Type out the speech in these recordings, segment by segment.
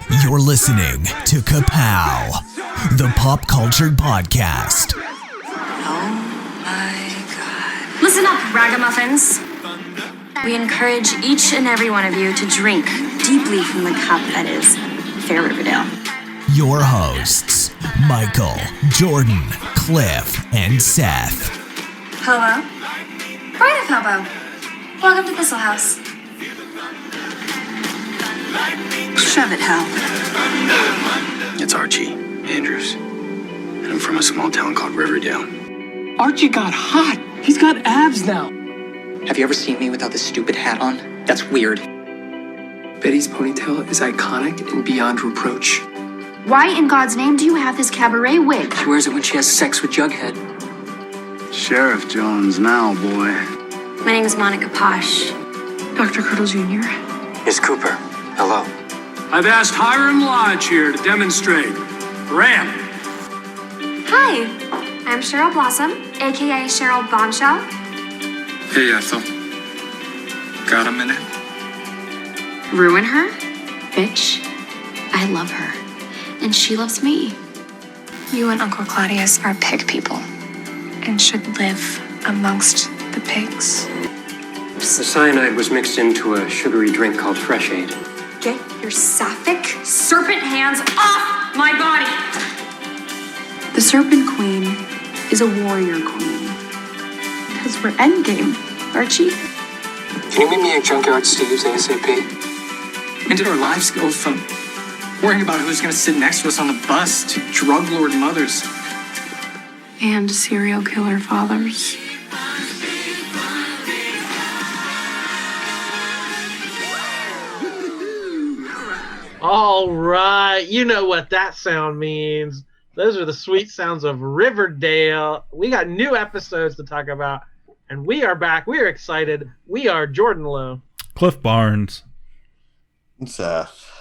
You're listening to Ka-Pow, the pop culture podcast. Oh my God. Listen up, ragamuffins. We encourage each and every one of you to drink deeply from the cup that is Fair Riverdale. Your hosts, Michael, Jordan, Cliff, and Seth. Hello? Brian of Ka-Pow. Welcome to Thistle House. Shove it, Hal. It's Archie Andrews, and I'm from a small town called Riverdale. Archie got hot. He's got abs now. Have you ever seen me without this stupid hat on? That's weird. Betty's ponytail is iconic and beyond reproach. Why in God's name do you have this cabaret wig? She wears it when she has sex with Jughead. Sheriff Jones now, boy. My name is Monica Posh. Dr. Curdle Jr. It's Cooper. Hello. I've asked Hiram Lodge here to demonstrate. Ramp. Hi, I'm Cheryl Blossom, aka Cheryl Bombshell. Hey, Ethel. Got a minute? Ruin her? Bitch. I love her. And she loves me. You and Uncle Claudius are pig people and should live amongst the pigs. The cyanide was mixed into a sugary drink called Fresh Aid. Get your sapphic serpent hands off my body! The Serpent Queen is a warrior queen. Because we're endgame, Archie. Can you meet me at Junkyard Steve's ASAP? When did our lives go from worrying about who's going to sit next to us on the bus to drug lord mothers? And serial killer fathers. All right, you know what that sound means. Those are the sweet sounds of Riverdale. We got new episodes to talk about, and we are back. We are excited. We are Jordan Lowe, Cliff Barnes, and Seth.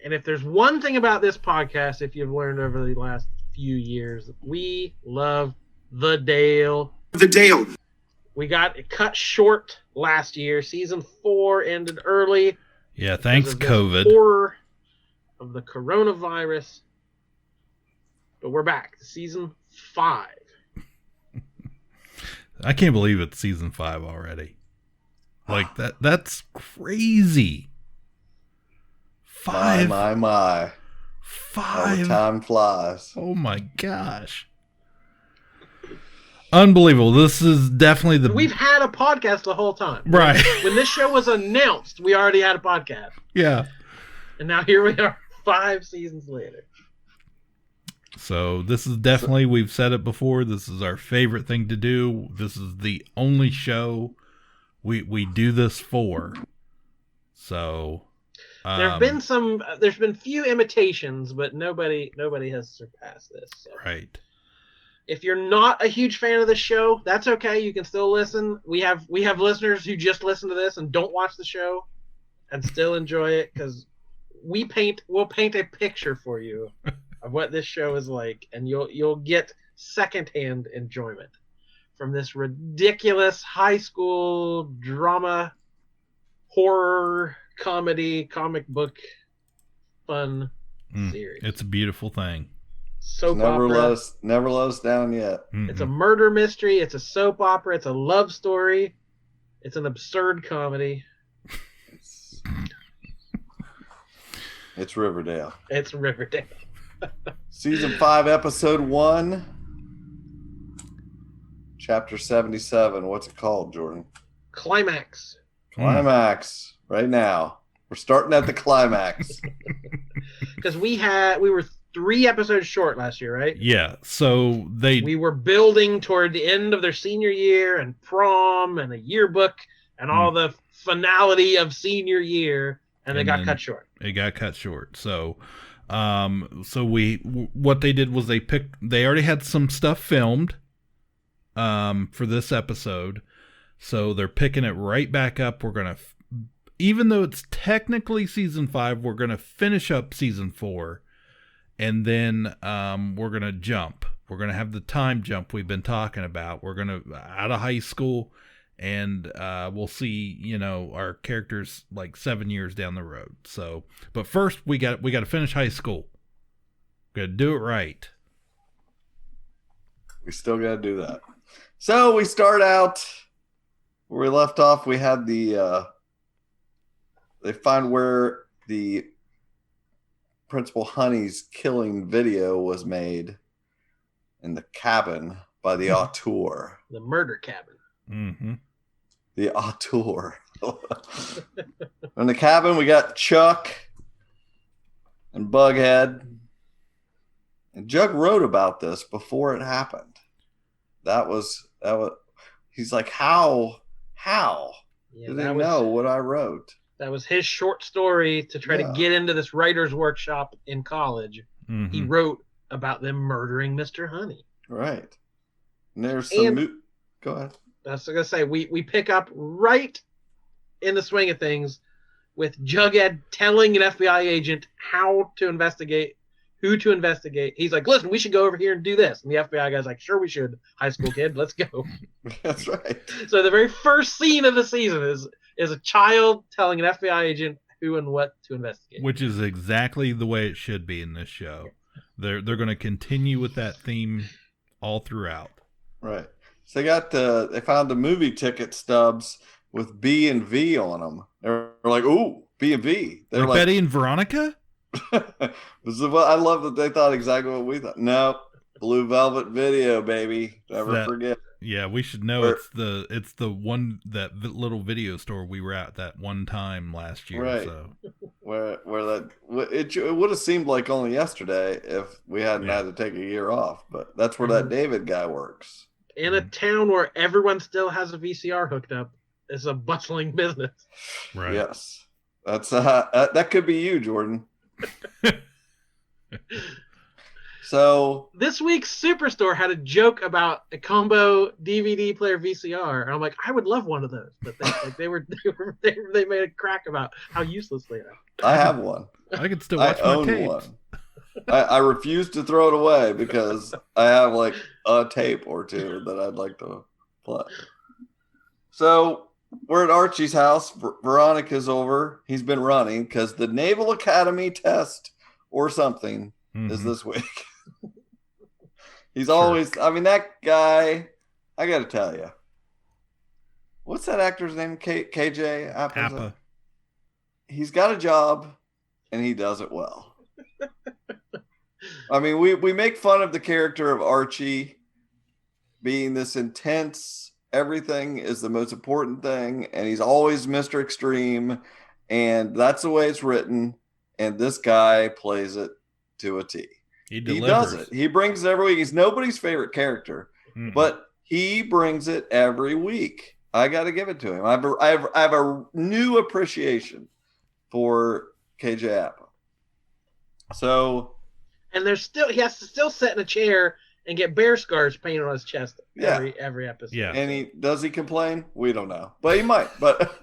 And if there's one thing about this podcast, if you've learned over the last few years, we love the Dale. The Dale. We got it cut short last year. Season 4 ended early. Yeah, thanks COVID. Horror of the coronavirus. But we're back to season 5. I can't believe it's season 5 already. Like that's crazy. 5. My. 5. How the time flies. Oh my gosh. Unbelievable. This is definitely We've had a podcast the whole time. Right. When this show was announced, we already had a podcast. Yeah. And now here we are 5 seasons later. So this is definitely, we've said it before, this is our favorite thing to do. This is the only show we do this for. So there's been few imitations, but nobody has surpassed this. So. Right. If you're not a huge fan of the show, that's okay. You can still listen. We have listeners who just listen to this and don't watch the show and still enjoy it, because we'll paint a picture for you of what this show is like, and you'll get secondhand enjoyment from this ridiculous high school drama, horror, comedy, comic book fun series. It's a beautiful thing. Soap never opera. Never let us down yet. Mm-hmm. It's a murder mystery. It's a soap opera. It's a love story. It's an absurd comedy. It's Riverdale. It's Riverdale. Season 5, episode 1, chapter 77. What's it called, Jordan? Climax. Climax. Right now. We're starting at the climax. Because we were 3 episodes short last year, right? Yeah. So we were building toward the end of their senior year and prom and a yearbook and all the finality of senior year, and they got cut short. It got cut short. So what they did was they already had some stuff filmed for this episode. So they're picking it right back up. We're going to, even though it's technically season 5, we're going to finish up season 4. And then we're going to jump. We're going to have the time jump we've been talking about. We're going to out of high school and we'll see, you know, our characters like 7 years down the road. So, but first we got to finish high school. Got to do it right. We still got to do that. So we start out where we left off. We had the they find where the Principal Honey's killing video was made in the cabin by the auteur. The murder cabin. Mm-hmm. The auteur. In the cabin, we got Chuck and Bughead. And Jug wrote about this before it happened. That was he's like, how do they know what I wrote? That was his short story to try to get into this writer's workshop in college. Mm-hmm. He wrote about them murdering Mr. Honey. Right. And there's some go ahead. I was going to say, we pick up right in the swing of things with Jughead telling an FBI agent how to investigate, who to investigate. He's like, listen, we should go over here and do this. And the FBI guy's like, sure we should, high school kid, let's go. That's right. So the very first scene of the season is a child telling an FBI agent who and what to investigate. Which is exactly the way it should be in this show. They're going to continue with that theme all throughout. Right. So they found the movie ticket stubs with B and V on them. They're like, ooh, B and V. They're like Betty and Veronica? I love that they thought exactly what we thought. Nope. Blue Velvet Video, baby. Never forget. Yeah, we should know it's the one, that little video store we were at that one time last year. Right. So where it would have seemed like only yesterday if we hadn't had to take a year off, but that's where that David guy works. In a town where everyone still has a VCR hooked up, it's a bustling business. Right. Yes. That's that could be you, Jordan. So this week's Superstore had a joke about a combo DVD player VCR, and I'm like, I would love one of those, but they made a crack about how useless they are. I have one. I can still watch my tapes. One. I refuse to throw it away because I have like a tape or two that I'd like to play. So we're at Archie's house. Veronica's over. He's been running because the Naval Academy test or something is this week. He's always, I mean, that guy, I got to tell you. What's that actor's name? KJ Appa. He's got a job and he does it well. I mean, we make fun of the character of Archie being this intense, everything is the most important thing, and he's always Mr. Extreme, and that's the way it's written, and this guy plays it to a T. He does it. He brings it every week. He's nobody's favorite character, but he brings it every week. I got to give it to him. I have a new appreciation for KJ Appa. So, and he has to still sit in a chair and get bear scars painted on his chest every episode. Yeah. And does he complain? We don't know, but he might. But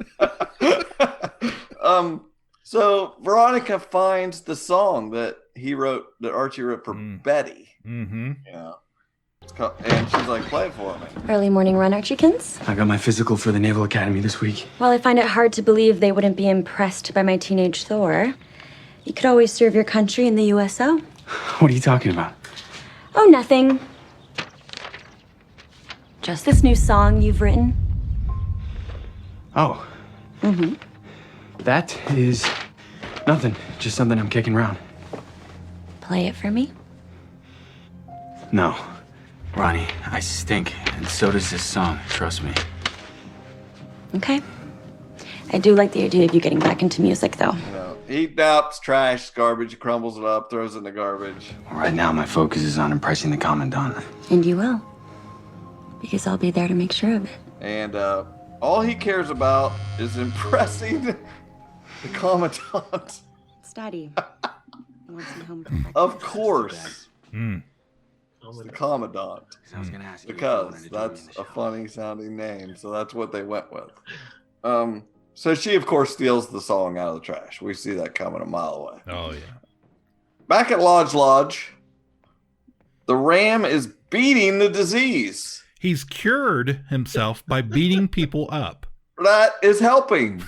so Veronica finds the song that Archie wrote for Betty. Mm-hmm. Yeah. And she's like, play it for me. Early morning run, Archiekins? I got my physical for the Naval Academy this week. Well, I find it hard to believe they wouldn't be impressed by my teenage Thor. You could always serve your country in the USO. What are you talking about? Oh, nothing. Just this new song you've written. Oh. Mm-hmm. That is nothing. Just something I'm kicking around. Play it for me? No. Ronnie, I stink, and so does this song. Trust me. Okay. I do like the idea of you getting back into music, though. He dumps trash, garbage, crumbles it up, throws it in the garbage. Well, right now, my focus is on impressing the Commandant. And you will. Because I'll be there to make sure of it. And all he cares about is impressing the Commandant. It's Daddy. I want some home. Of course. It's the Commandant. I was gonna ask you because that's a funny sounding name, so that's what they went with. So she, of course, steals the song out of the trash. We see that coming a mile away. Oh, yeah. Back at Lodge, the Ram is beating the disease. He's cured himself by beating people up. That is helping.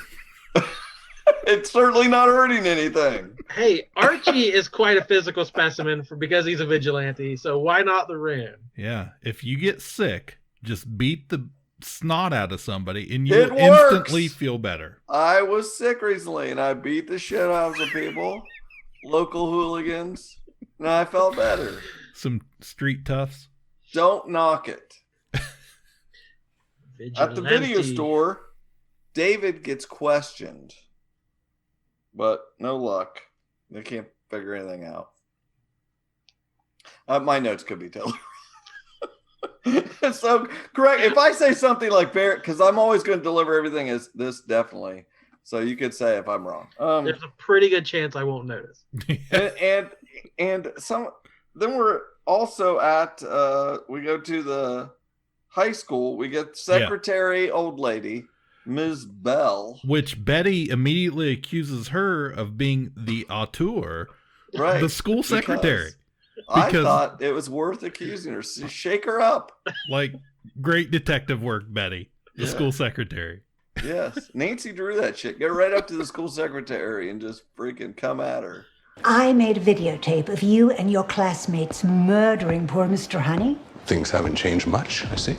It's certainly not hurting anything. Hey, Archie is quite a physical specimen because he's a vigilante, so why not the Ram? Yeah, if you get sick, just beat the snot out of somebody and It you'll works. instantly feel better. I was sick recently and I beat the shit out of some people, local hooligans, and I felt better. Some street toughs. Don't knock it. At the video store, David gets questioned, but no luck. They can't figure anything out. My notes could be totally wrong. So, correct. If I say something like Barrett, because I'm always going to deliver everything as this definitely. So you could say if I'm wrong. There's a pretty good chance I won't notice. and some. Then we're also at. We go to the high school. We get secretary, old lady, Ms. Bell, which Betty immediately accuses her of being the auteur, right? The school secretary. I thought it was worth accusing her. Shake her up. Like, great detective work, Betty, the school secretary. Yes, Nancy drew that shit. Go right up to the school secretary and just freaking come at her. I made a videotape of you and your classmates murdering poor Mr. Honey. Things haven't changed much, I see.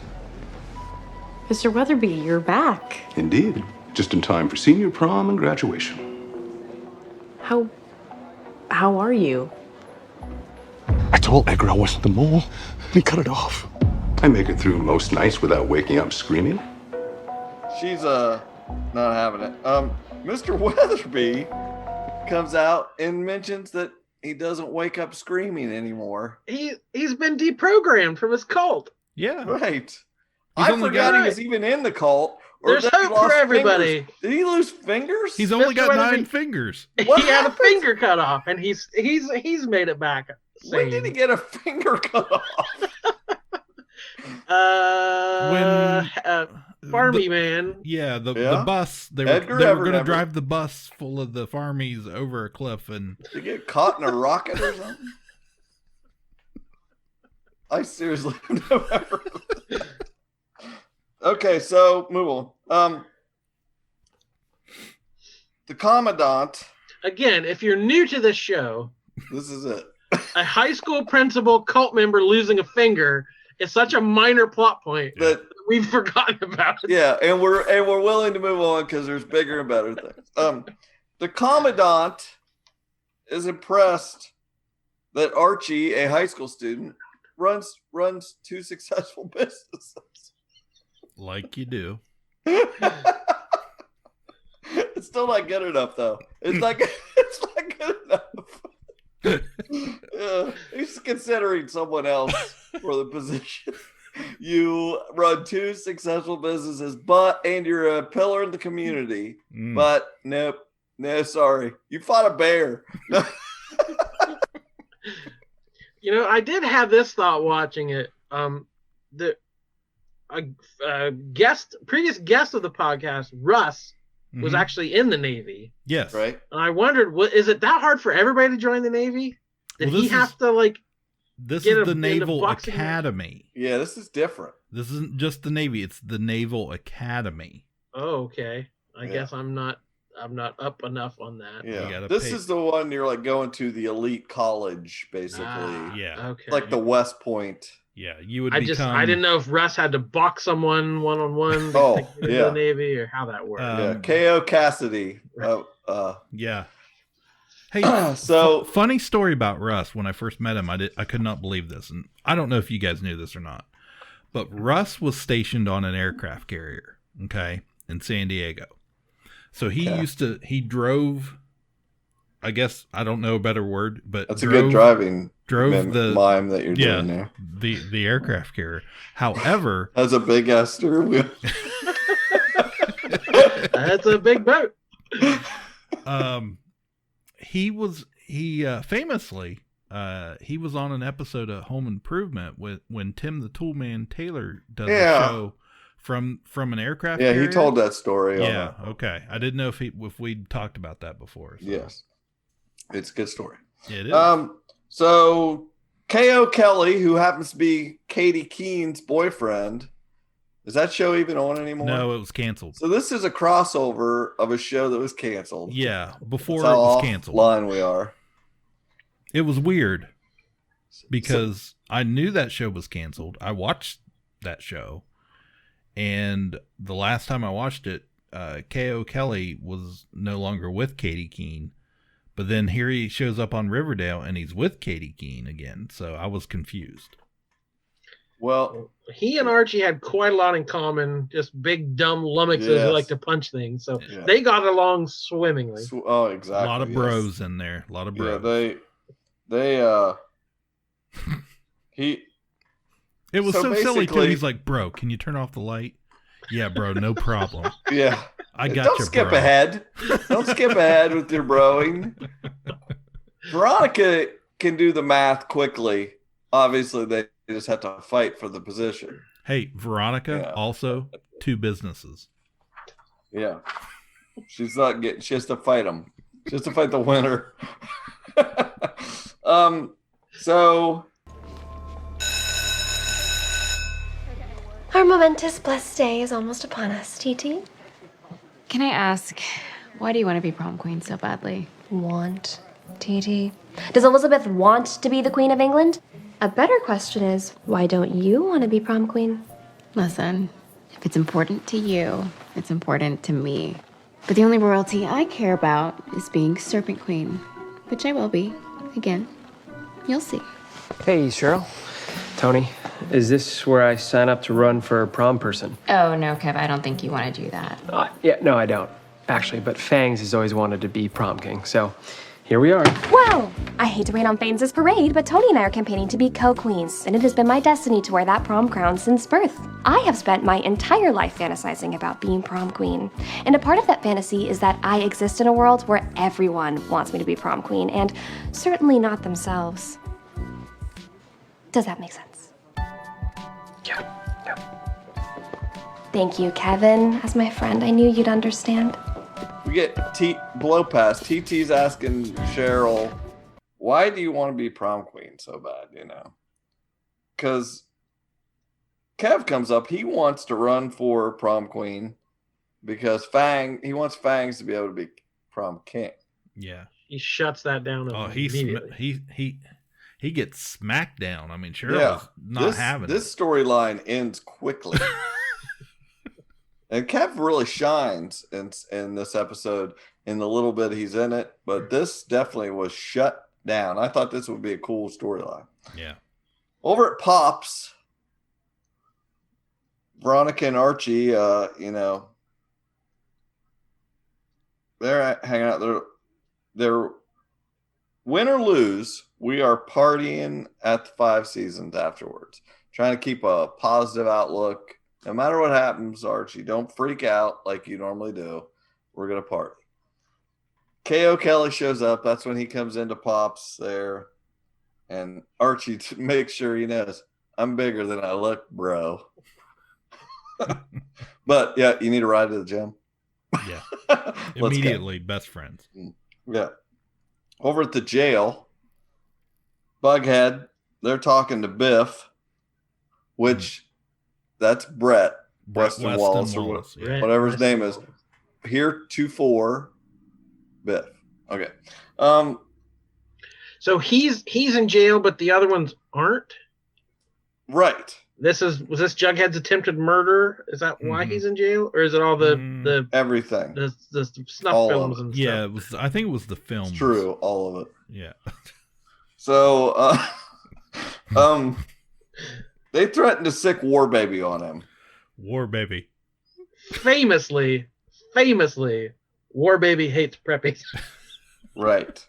Mr. Weatherby, you're back. Indeed. Just in time for senior prom and graduation. How are you? I told Edgar I wasn't the mole, and he cut it off. I make it through most nights without waking up screaming. She's not having it. Mr. Weatherby comes out and mentions that he doesn't wake up screaming anymore. He's been deprogrammed from his cult. Yeah. Right. I forgot he was even in the cult. There's hope for everybody. Fingers. Did he lose fingers? He's only got 9 fingers. He had a finger cut off, and he's made it back. When did he get a finger cut off? Farmy man. Yeah, the bus. They were going to drive the bus full of the farmies over a cliff, and did he get caught in a rocket or something? I seriously don't remember. Okay, so move on. The Commandant. Again, if you're new to this show, this is it. A high school principal cult member losing a finger is such a minor plot point that we've forgotten about it. Yeah, and we're willing to move on because there's bigger and better things. The Commandant is impressed that Archie, a high school student, runs 2 successful businesses. Like you do. It's still not good enough, though. It's not good enough. He's considering someone else for the position. You run 2 successful businesses, and you're a pillar in the community. But nope, no, sorry. You fought a bear. You know, I did have this thought watching it. Previous guest of the podcast, Russ, was actually in the Navy. Yes. Right. And I wondered, is it that hard for everybody to join the Navy? Did he have to, like, this is the Naval Academy. Yeah, this is different. This isn't just the Navy, it's the Naval Academy. Oh, okay. I guess I'm not up enough on that. Yeah. This is the one you're like going to the elite college, basically. Yeah. Okay. Like the West Point. Yeah, you would I didn't know if Russ had to box someone one-on-one to get into the Navy or how that worked. K.O. Cassidy. Yeah. Hey, so funny story about Russ. When I first met him, I could not believe this, and I don't know if you guys knew this or not, but Russ was stationed on an aircraft carrier, okay, in San Diego. So he drove. I guess I don't know a better word, but that's a good driving the mime that you're doing there. The aircraft carrier. However, has a big ass steering wheel. That's a big boat. He famously he was on an episode of Home Improvement when Tim the Toolman Taylor does a show from an aircraft carrier. He told that story. Yeah, okay. I didn't know if we'd talked about that before. So. Yes. It's a good story. It is. So K.O. Kelly, who happens to be Katie Keene's boyfriend. Is that show even on anymore? No, it was canceled. So this is a crossover of a show that was canceled. Yeah, before That's it how was canceled. Line we are. It was weird because I knew that show was canceled. I watched that show, and the last time I watched it, K.O. Kelly was no longer with Katie Keene. But then here he shows up on Riverdale, and he's with Katie Keene again. So I was confused. Well, he and Archie had quite a lot in common. Just big, dumb lummoxes who like to punch things. So they got along swimmingly. Oh, exactly. A lot of bros in there. A lot of bros. Yeah, It was so silly, too. He's like, bro, can you turn off the light? Yeah, bro, no problem. Yeah. I got Don't you, skip bro. ahead. Don't skip ahead with your broing. Veronica can do the math quickly. Obviously, they just have to fight for the position. Hey, Veronica, also 2 businesses. Yeah. She's not getting, she has to fight them. She has to fight the winner. So Our momentous blessed day is almost upon us, TT. Can I ask, why do you want to be prom queen so badly? Want, TT? Does Elizabeth want to be the Queen of England? A better question is, why don't you want to be prom queen? Listen, if it's important to you, it's important to me. But the only royalty I care about is being Serpent Queen, which I will be, again. You'll see. Hey, Cheryl. Tony, is this where I sign up to run for prom person? Oh, no, Kev, I don't think you want to do that. Yeah, no, I don't, actually. But Fangs has always wanted to be prom king, so here we are. Well, I hate to rain on Fangs' parade, but Tony and I are campaigning to be co-queens, and it has been my destiny to wear that prom crown since birth. I have spent my entire life fantasizing about being prom queen, and a part of that fantasy is that I exist in a world where everyone wants me to be prom queen, and certainly not themselves. Does that make sense? Yeah. Thank you, Kevin. As my friend, I knew you'd understand. we get blow past. TT's asking Cheryl, why do you want to be prom queen so bad, Because Kev comes up, he wants to run for prom queen because he wants Fangs to be able to be prom king. Yeah. He shuts that down. He gets smacked down. I mean, Cheryl's not having this storyline ends quickly. And Kev really shines in this episode in the little bit he's in it, but this definitely was shut down. I thought this would be a cool storyline. Yeah. Over at Pops, Veronica and Archie, they're hanging out. They're win or lose, we are partying at the 5 seasons afterwards, trying to keep a positive outlook. No matter what happens, Archie, don't freak out like you normally do. We're going to party. K.O. Kelly shows up. That's when he comes into Pops there. And Archie makes sure he knows, I'm bigger than I look, bro. But, yeah, you need a ride to the gym. Yeah. Immediately, best friends. Yeah. Over at the jail, Bughead, they're talking to Biff, which that's Brett Weston Wallace, or whatever his name is. Heretofore Biff. Okay. So he's in jail, but the other ones aren't? Right. Was this Jughead's attempted murder? Is that why he's in jail, or is it all the everything, the snuff all films and stuff? Yeah, I think it was the film. True, all of it. Yeah. So, they threatened to sick War Baby on him. War Baby. Famously, War Baby hates preppies. Right.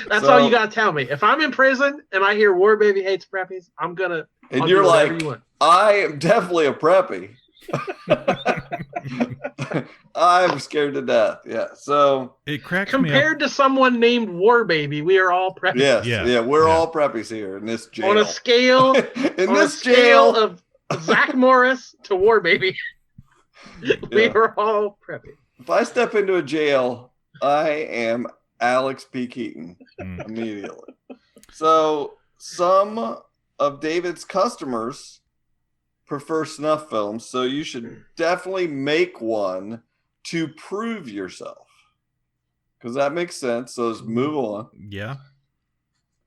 That's all you gotta tell me. If I'm in prison and I hear War Baby hates preppies, I'm gonna. And you're like, I am definitely a preppy. I'm scared to death. Yeah. So it cracks compared to someone named War Baby, we are all preppies. Yes. Yeah. We're all preppies here in this jail. On a scale, jail of Zach Morris to War Baby, we are all preppy. If I step into a jail, I am Alex P. Keaton immediately. So some of David's customers prefer snuff films, so you should definitely make one to prove yourself. Because that makes sense. So let's move on. Yeah.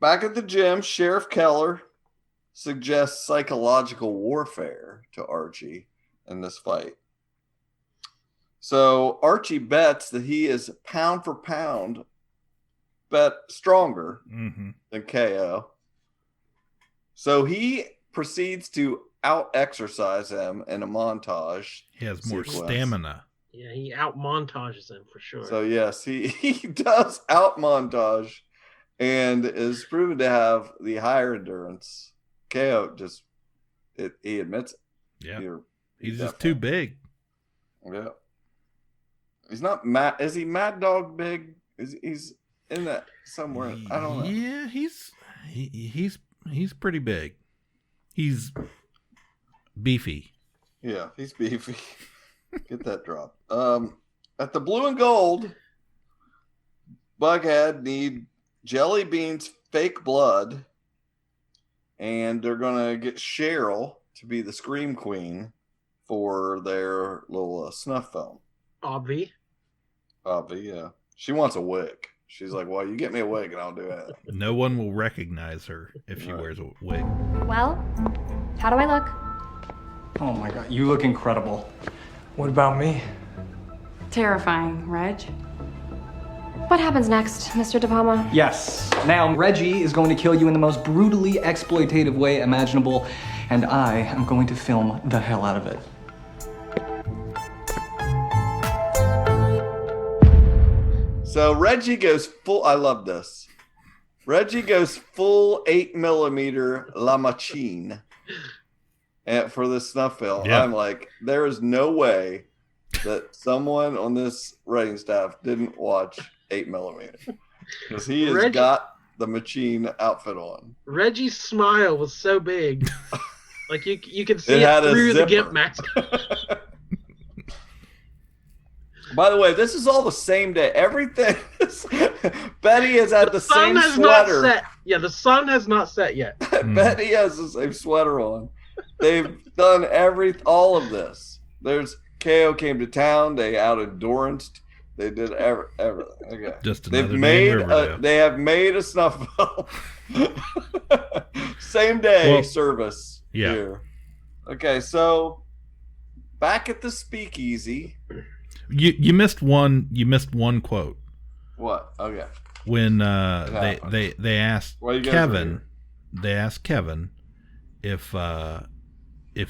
Back at the gym, Sheriff Keller suggests psychological warfare to Archie in this fight. So Archie bets that he is pound for pound stronger than KO. So he proceeds to out-exercise him in a montage. He has more stamina. Yeah, he out-montages him for sure. So yes, he does out-montage and is proven to have the higher endurance. KO he admits it. Yeah. He's just too big. Yeah. He's not mad. Is he Mad Dog big? He's in that somewhere. I don't know. Yeah, he's pretty big. He's beefy. Yeah, he's beefy. Get that drop. At the Blue and Gold, Bughead need Jelly Bean's fake blood, and they're gonna get Cheryl to be the Scream Queen for their little snuff film. Obvi, yeah. She wants a wig. She's like, well, you get me a wig and I'll do it. No one will recognize her if she wears a wig. Well, how do I look? Oh my god, you look incredible. What about me? Terrifying, Reg. What happens next, Mr. De Palma? Yes. Now, Reggie is going to kill you in the most brutally exploitative way imaginable, and I am going to film the hell out of it. So Reggie goes full. I love this. Reggie goes full 8mm La Machine for the snuff film. Yeah. I'm like, there is no way that someone on this writing staff didn't watch 8mm because he has got the Machine outfit on. Reggie's smile was so big, like you could see it through the Gimp mask. By the way, this is all the same day. Everything Betty is at the same has sweater. Not set. Yeah, the sun has not set yet. Betty has the same sweater on. They've done all of this. There's KO came to town. They out-enduranced. They did everything. Okay. Just another day in Riverdale. They have made a snuff film. Same day service here. Okay, so back at the speakeasy. You missed one. You missed one quote. What? Okay. When they asked Kevin, if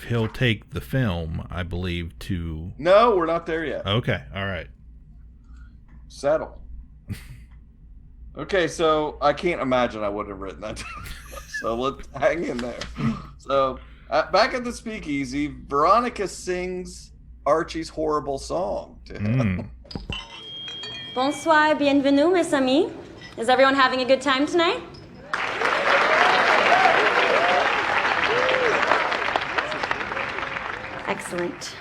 he'll take the film, I believe to. No, we're not there yet. Okay. All right. Settle. Okay, so I can't imagine I would have written that down. So let's hang in there. So back at the speakeasy, Veronica sings Archie's horrible song to him. Bonsoir, bienvenue, mes amis. Is everyone having a good time tonight? Excellent.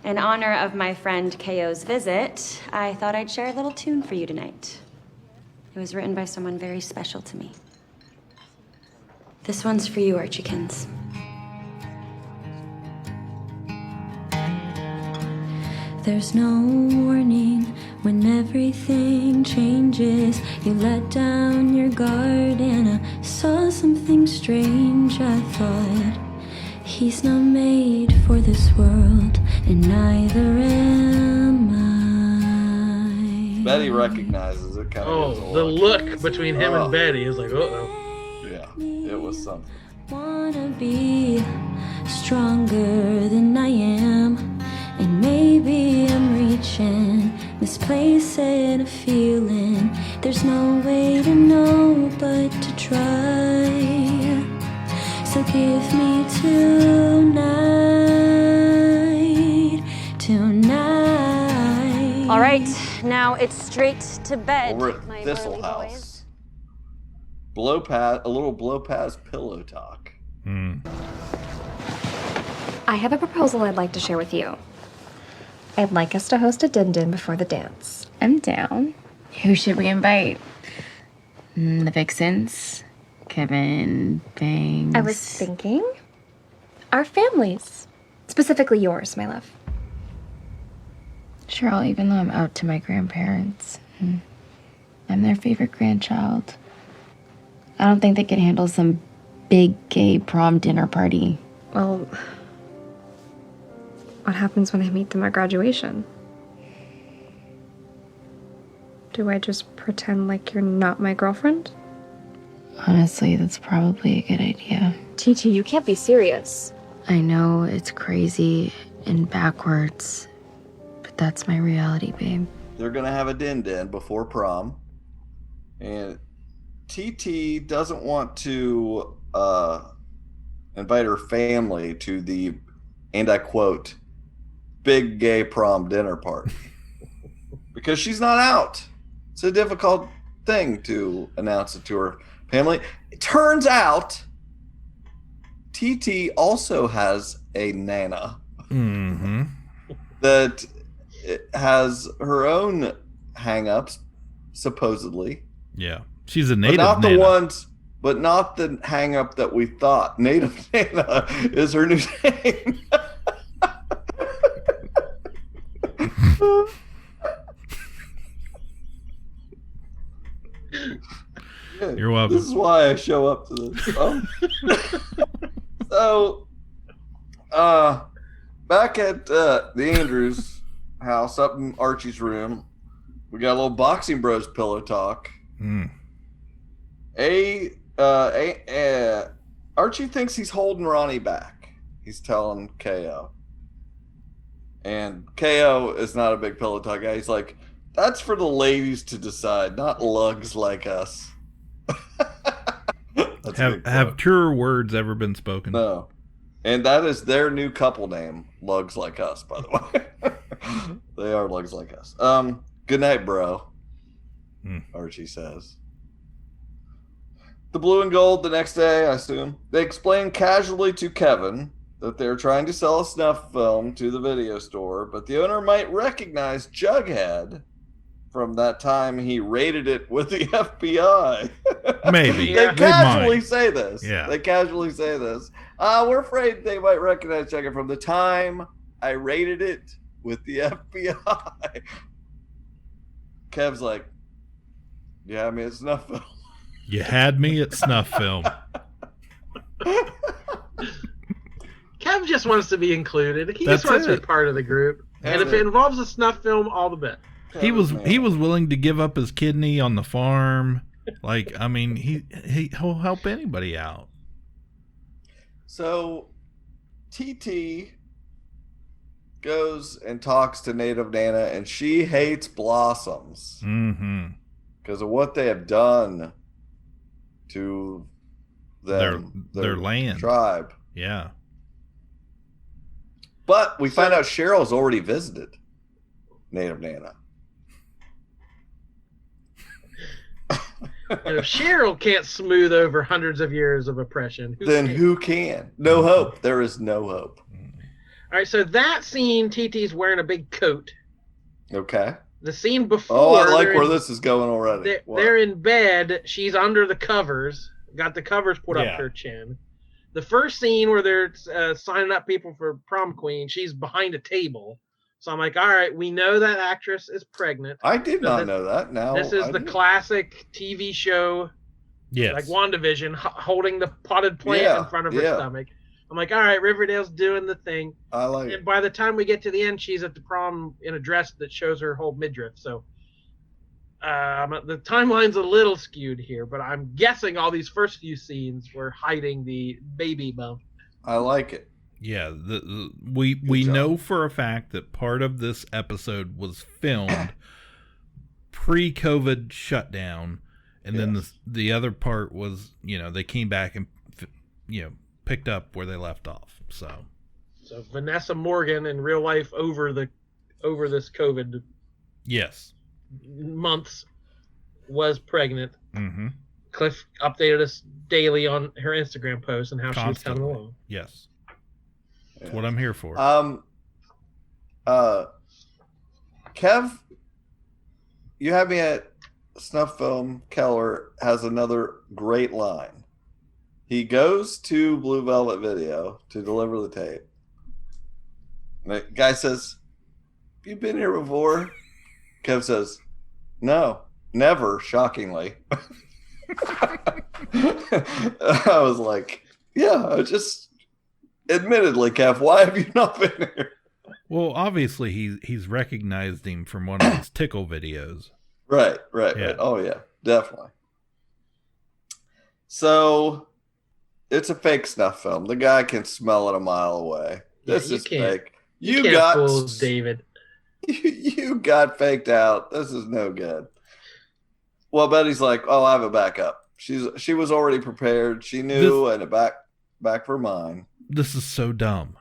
In honor of my friend KO's visit, I thought I'd share a little tune for you tonight. It was written by someone very special to me. This one's for you, Archiekins. There's no warning when everything changes. You let down your guard and I saw something strange. I thought, he's not made for this world, and neither am I. Betty recognizes it. Kind of the look between him and Betty is like, uh-oh. Yeah, it was something. Wanna be stronger than I am. And maybe I'm reaching, misplacing a feeling. There's no way to know but to try. So give me tonight. All right, now it's straight to bed. We're at Thistle House. A little blow past pillow talk. I have a proposal I'd like to share with you. I'd like us to host a din-din before the dance. I'm down. Who should we invite? The Vixens? Kevin, bangs. I was thinking our families. Specifically yours, my love. Cheryl, even though I'm out to my grandparents, I'm their favorite grandchild, I don't think they could handle some big gay prom dinner party. Well, what happens when I meet them at graduation? Do I just pretend like you're not my girlfriend? Honestly, that's probably a good idea. TT, you can't be serious. I know it's crazy and backwards, but that's my reality, babe. They're going to have a din-din before prom. And TT doesn't want to invite her family to the, and I quote, big gay prom dinner party. Because she's not out. It's a difficult thing to announce it to her family. It turns out TT also has a Nana that has her own hang-ups, supposedly. Yeah. She's a native but not Nana. the ones, but not the hang-up that we thought. Native Nana is her new name. You're welcome. This is why I show up to this. So, back at the Andrews house, up in Archie's room, we got a little Boxing Bros pillow talk. Archie thinks he's holding Ronnie back. He's telling KO. And KO is not a big pillow talk guy. He's like, that's for the ladies to decide, not lugs like us. Have truer words ever been spoken? No. And that is their new couple name, Lugs Like Us, by the way. They are Lugs Like Us. Good night, bro. Archie says. The blue and gold the next day, I assume. They explain casually to Kevin that they're trying to sell a snuff film to the video store, but the owner might recognize Jughead from that time he raided it with the FBI. Maybe. They casually say this. Yeah. They casually say this. We're afraid they might recognize Jughead from the time I raided it with the FBI. Kev's like, you had me at snuff film. You had me at snuff film. Kev just wants to be included. He That's just wants to it. be part of the group. And if it involves a snuff film, all the better. He was willing to give up his kidney on the farm. Like, I mean, he'll help anybody out. So TT goes and talks to Native Nana, and she hates Blossoms because of what they have done to them, their land, tribe. Yeah. But we find out Cheryl's already visited Native Nana. And if Cheryl can't smooth over hundreds of years of oppression, who can? No hope. There is no hope. All right, so that scene, TT's wearing a big coat. Okay. The scene before... Oh, I like where this is going already. They're in bed. She's under the covers. Got the covers put up her chin. The first scene where they're signing up people for prom queen, she's behind a table. So I'm like, all right, we know that actress is pregnant. I did not know that. Now this is the classic TV show, like WandaVision, holding the potted plant in front of her stomach. I'm like, all right, Riverdale's doing the thing. I like and it. By the time we get to the end, she's at the prom in a dress that shows her whole midriff. So the timeline's a little skewed here, but I'm guessing all these first few scenes were hiding the baby bump. I like it. Yeah, we know for a fact that part of this episode was filmed pre-COVID shutdown, and then the other part was, they came back and picked up where they left off. So Vanessa Morgan in real life over this COVID months was pregnant. Cliff updated us daily on her Instagram post and how she was coming along. Yes. That's what I'm here for. Kev, you have me at snuff film. Keller has another great line. He goes to Blue Velvet Video to deliver the tape. And the guy says, "Have you been here before?" Kev says, "No, never," shockingly. I was like, yeah, just admittedly, Kev, why have you not been here? Well, obviously he's recognized him from one of his tickle videos. Right. Yeah. Oh yeah, definitely. So it's a fake snuff film. The guy can smell it a mile away. This is fake. You can't fool David. You got faked out. This is no good. Well, Betty's like, "Oh, I have a backup." She was already prepared. She knew, and back for mine. This is so dumb.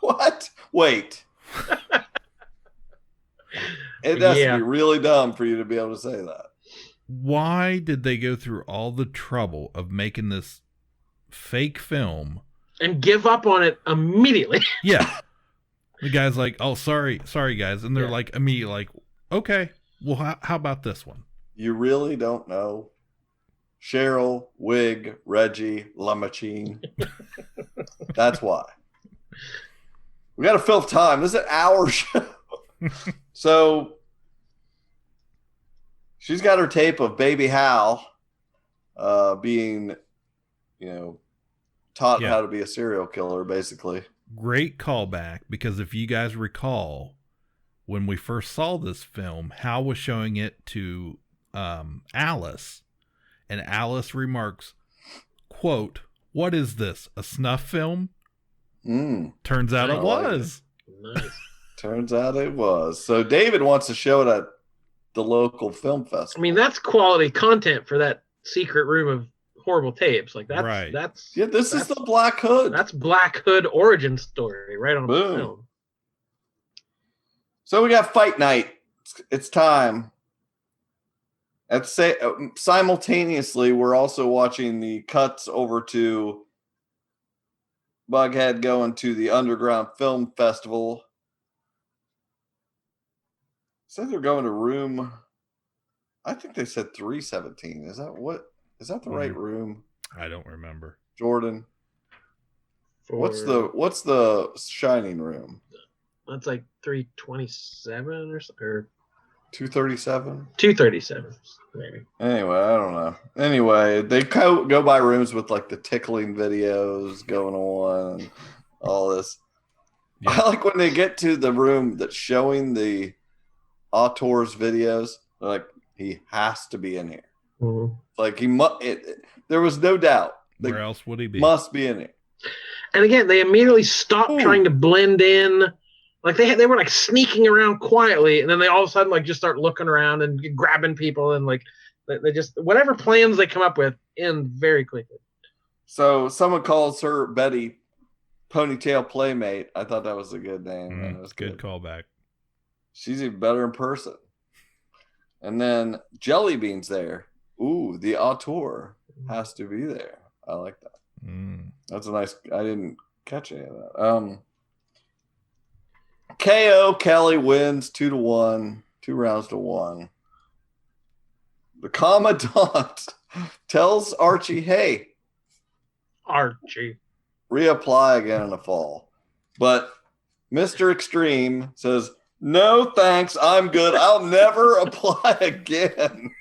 What? Wait. It has to be really dumb for you to be able to say that. Why did they go through all the trouble of making this fake film and give up on it immediately? Yeah. The guy's like, "Oh, sorry guys." And they're like immediately like, "Okay, well, how about this one?" You really don't know Cheryl, Wig, Reggie, La Machine. That's why. We got to fill time. This is an hour show. So she's got her tape of Baby Hal being, taught how to be a serial killer, basically. Great callback, because if you guys recall, when we first saw this film, Hal was showing it to Alice, and Alice remarks, quote, "What is this, a snuff film?" Turns out it was. Nice. Turns out it was. So David wants to show it at the local film festival. I mean, that's quality content for that secret room of horrible tapes. Like that's right. This is the Black Hood. That's Black Hood origin story right on the film. So we got fight night. It's time. Simultaneously, we're also watching the cuts over to Bughead going to the Underground Film Festival. Said they're going to room. I think they said 317. Is that the right room? I don't remember. Jordan. What's the Shining room? That's like 327 or 237? 237, maybe. Anyway, I don't know. Anyway, they go by rooms with like the tickling videos going on and all this. Yeah. I like when they get to the room that's showing the auteur's videos. They're like, he has to be in here. Mm-hmm. Like there was no doubt. Where else would he be? Must be in here. And again, they immediately stopped trying to blend in. Like they were like sneaking around quietly, and then they all of a sudden like just start looking around and grabbing people, and like they just whatever plans they come up with end very quickly. So someone calls her Betty Ponytail Playmate. I thought that was a good name. That was good callback. She's even better in person. And then Jellybean's there. Ooh, the auteur has to be there. I like that. That's a nice. I didn't catch any of that. KO Kelly wins 2-1, 2 rounds to 1. The Commandant tells Archie, "Hey, Archie, reapply again in the fall." But Mr. Extreme says, "No thanks, I'm good. I'll never apply again."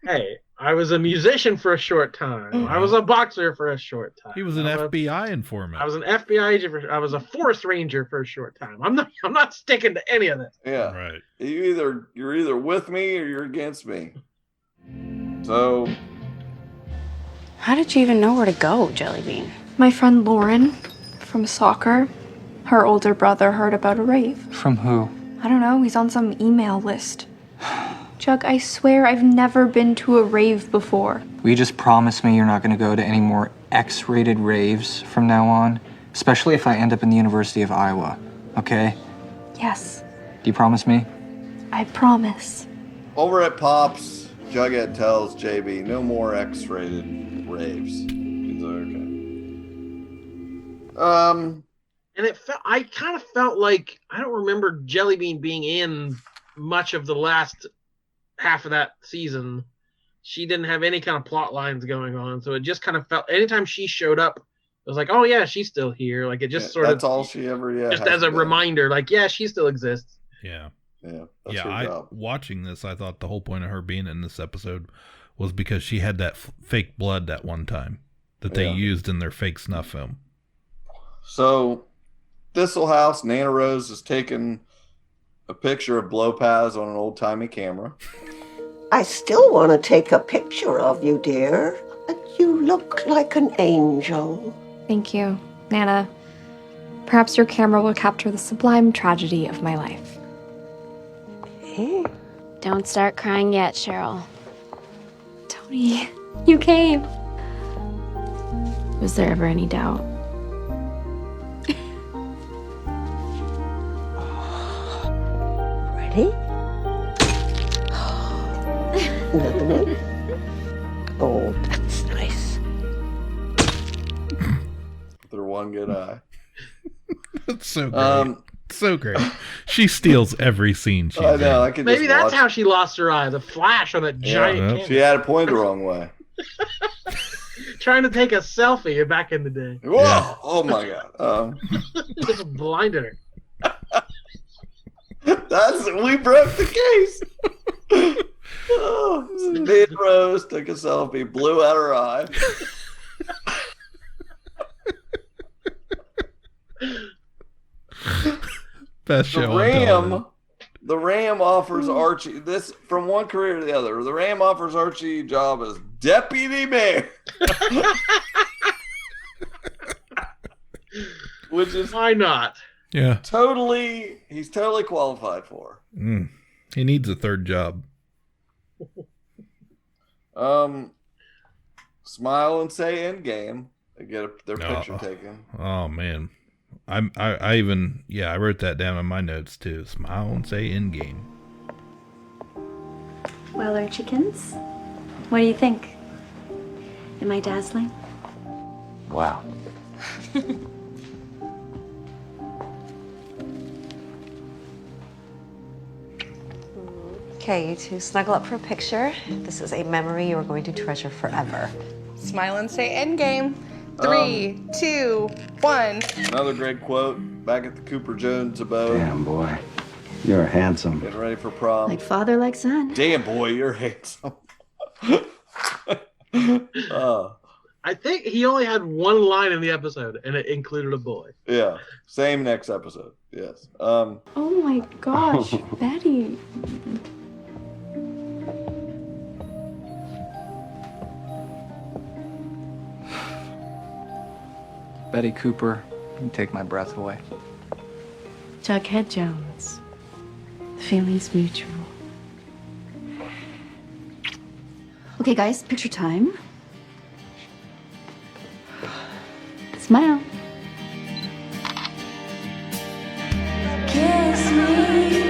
Hey, I was a musician for a short time. I was a boxer for a short time. He was an FBI informant. I was an FBI agent. I was a forest ranger for a short time. I'm not sticking to any of this. Yeah. Right. You're either with me or you're against me. So how did you even know where to go, Jellybean? My friend Lauren from soccer, her older brother heard about a rave. From who? I don't know, he's on some email list. Chuck, I swear I've never been to a rave before. Will you just promise me you're not going to go to any more X-rated raves from now on? Especially if I end up in the University of Iowa, okay? Yes. Do you promise me? I promise. Over at Pops, Jughead tells JB no more X-rated raves. He's okay. And I kind of felt like I don't remember Jellybean being in much of the last half of that season. she didn't have any kind of plot lines going on, so it just kind of felt. Anytime she showed up, it was like, oh yeah, she's still here. Like it just that's all she ever. Just as a reminder, like yeah, she still exists. Yeah. Yeah. That's Yeah. her job. Watching this, I thought the whole point of her being in this episode was because she had that fake blood that one time that they used in their fake snuff film. So, Thistle House, Nana Rose is taking a picture of blow paths on an old timey camera. I still want to take a picture of you, dear. You look like an angel. Thank you, Nana. Perhaps your camera will capture the sublime tragedy of my life. Don't start crying yet, Cheryl. Tony, you came. Was there ever any doubt? Ready? Nothing in? Oh, that's nice. With her one good eye. That's so great. So great. She steals every scene she's I know. in. I could Maybe just that's watch. how she lost her eye. The flash on that giant camera. She had it pointed the wrong way. Trying to take a selfie back in the day. Whoa! Yeah. Oh my god. Just blinded her. We broke the case. Me and Rose took a selfie, blew out her eye. Best show on television. The Ram offers Archie this from one career to the other. The Ram offers Archie a job as deputy mayor, which is why not? Yeah, he's totally qualified for. He needs a third job. Smile and say end game. They get their picture taken. Oh man. I wrote that down in my notes too. Smile and say end game. Well, our chickens, what do you think? Am I dazzling? Wow. Okay, you two snuggle up for a picture. This is a memory you are going to treasure forever. Smile and say endgame. 3, 2, 1. Another great quote back at the Cooper Jones abode. Damn, boy. You're handsome. Getting ready for prom. Like father, like son. Damn, boy, you're handsome. I think he only had one line in the episode, and it included a boy. Yeah. Same next episode. Yes. Oh my gosh, Betty. Betty Cooper, you take my breath away. Jughead Jones. The feeling's mutual. Okay, guys, picture time. Smile. Kiss me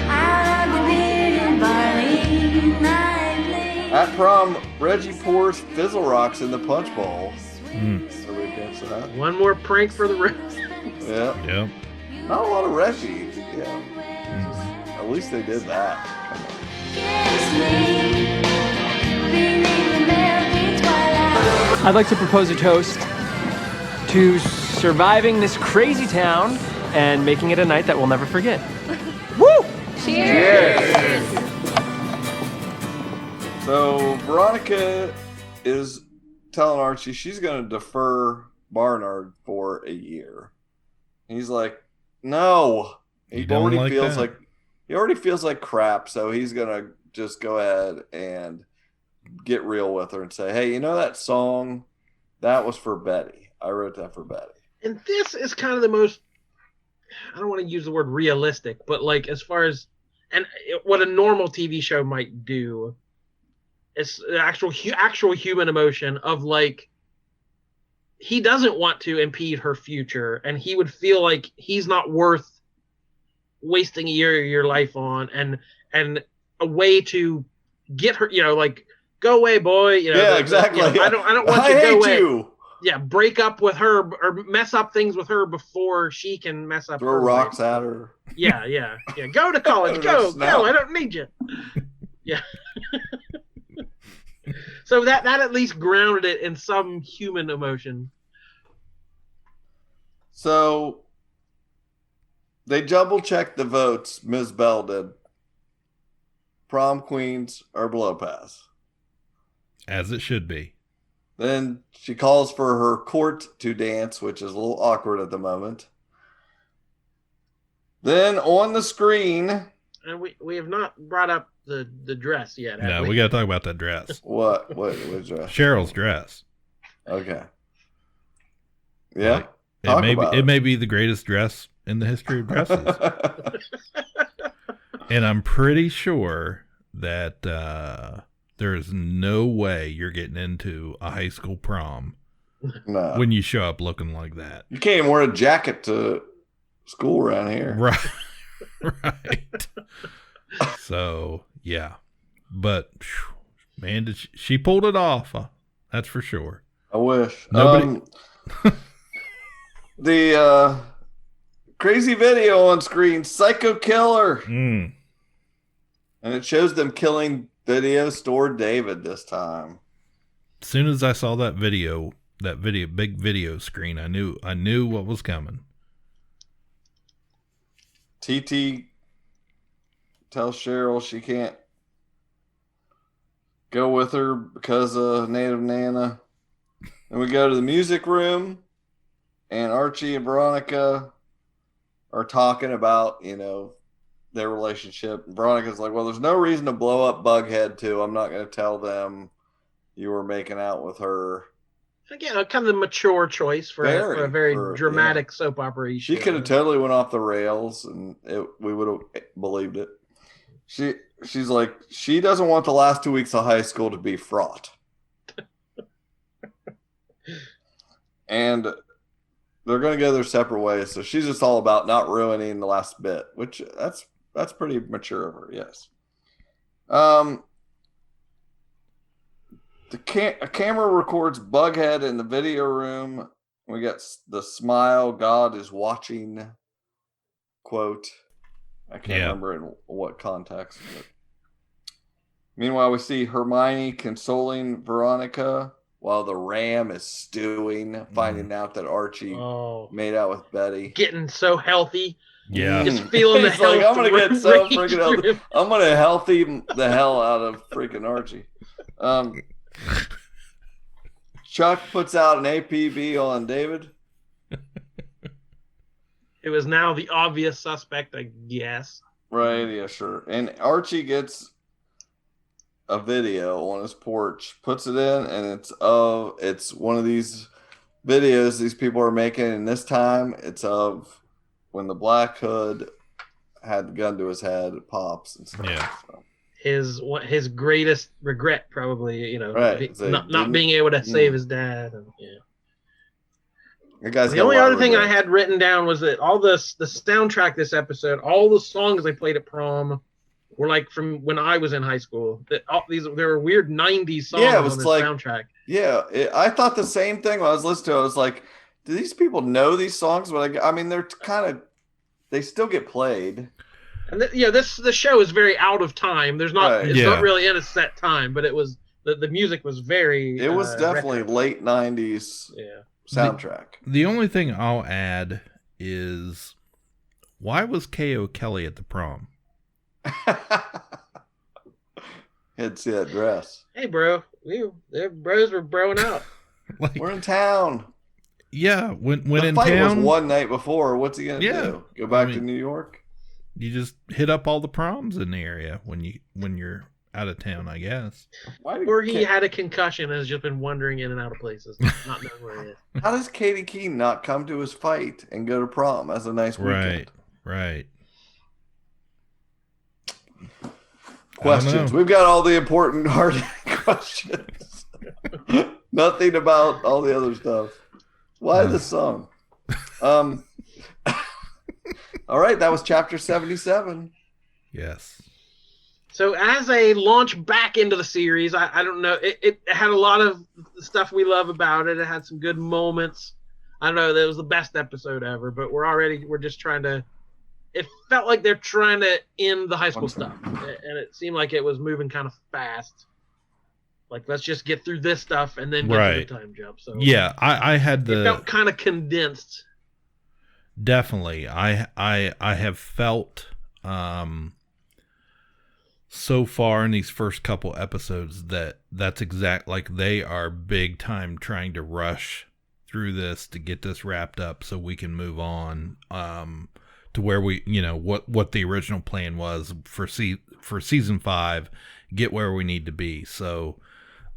out of the bearded barley night. At prom, Reggie pours Fizzle Rocks in the punch bowl. Everybody dance to that. One more prank for the rest. Yeah. Yep. Not a lot of Reggie. Yeah. At least they did that. I'd like to propose a toast to surviving this crazy town and making it a night that we'll never forget. Woo! Cheers! So Veronica is telling Archie she's going to defer Barnard for a year. He's like, no. He already feels like crap, so he's going to just go ahead and get real with her and say, hey, you know that song? That was for Betty. I wrote that for Betty. And this is kind of the most, I don't want to use the word realistic, but like as far as, and what a normal TV show might do, it's the actual human emotion of like, he doesn't want to impede her future, and he would feel like he's not worth wasting a year of your life on, and a way to get her, like, go away, boy. Yeah, exactly. I don't want you to go away. You. Yeah, break up with her or mess up things with her before she can mess up. Throw rocks at her. Yeah. Go to college. Go. I don't need you. Yeah. So that at least grounded it in some human emotion. So they double checked the votes. Ms. Bell did. Prom queens are below pass. As it should be. Then she calls for her court to dance, which is a little awkward at the moment. Then on the screen... And we have not brought up the dress yet, have No, we got to talk about that dress. What dress? Cheryl's dress. Okay. Yeah? Like, it may be the greatest dress in the history of dresses. And I'm pretty sure that there is no way you're getting into a high school prom when you show up looking like that. You can't even wear a jacket to school around here. Right. Right. So, yeah. But, man, did she pulled it off. That's for sure. I wish. Nobody... The crazy video on screen, Psycho Killer. And it shows them killing Video Store David this time. As soon as I saw that video, big video screen, I knew what was coming. TT tells Cheryl she can't go with her because of Native Nana. Then we go to the music room, and Archie and Veronica are talking about, their relationship. And Veronica's like, well, there's no reason to blow up Bughead too. I'm not going to tell them you were making out with her. Again, kind of a mature choice for a very dramatic soap opera. She could have totally went off the rails, and we would have believed it. She's like, she doesn't want the last 2 weeks of high school to be fraught. And they're going to go their separate ways. So she's just all about not ruining the last bit, which that's pretty mature of her, yes. A camera records Bughead in the video room. We got the smile, God is watching quote. I can't remember in what context. But. Meanwhile, we see Hermione consoling Veronica while the Ram is stewing, finding out that Archie made out with Betty. Getting so healthy. Yeah. Just feeling the health. Like, I'm going to get so freaking healthy. I'm going to healthy the hell out of freaking Archie. Chuck puts out an APB on David. It was now the obvious suspect, I guess. Right, yeah, sure. And Archie gets a video on his porch, puts it in, and it's one of these videos these people are making, and this time it's of when the Black Hood had the gun to his head, it pops and stuff. Yeah. So. His greatest regret, probably, right. not being able to save his dad. And, The only other thing I had written down was that all the soundtrack this episode, all the songs they played at prom were like from when I was in high school. That there were weird '90s songs on the soundtrack. Yeah, I thought the same thing when I was listening to it. I was like, do these people know these songs? But I mean, they're they still get played. And the show is very out of time. There's not it's not really in a set time, but it was the music was very. It was definitely retro. Late '90s. Soundtrack. The only thing I'll add is, why was K.O. Kelly at the prom? Had to see that dress. Hey, bro, their bros were broing out. We're in town. Yeah, when the in fight town was one night before. What's he gonna do? Go back to New York? You just hit up all the proms in the area when you're out of town, I guess. Or he had a concussion and has just been wandering in and out of places, not knowing where he is. How does Katie Keene not come to his fight and go to prom as a nice weekend? Right. Questions. We've got all the important hard questions. Nothing about all the other stuff. Why this song? All right, that was chapter 77. Yes. So as a launch back into the series, I don't know, it had a lot of stuff we love about it. It had some good moments. I don't know that it was the best episode ever, but we're just trying to. It felt like they're trying to end the high school stuff, and it seemed like it was moving kind of fast. Like, let's just get through this stuff and then get Right. to the time jump. So Yeah, I had it felt kind of condensed. Definitely. I have felt so far in these first couple episodes that's exact, like they are big time trying to rush through this to get this wrapped up so we can move on to where we, what the original plan was for season 5, get where we need to be. So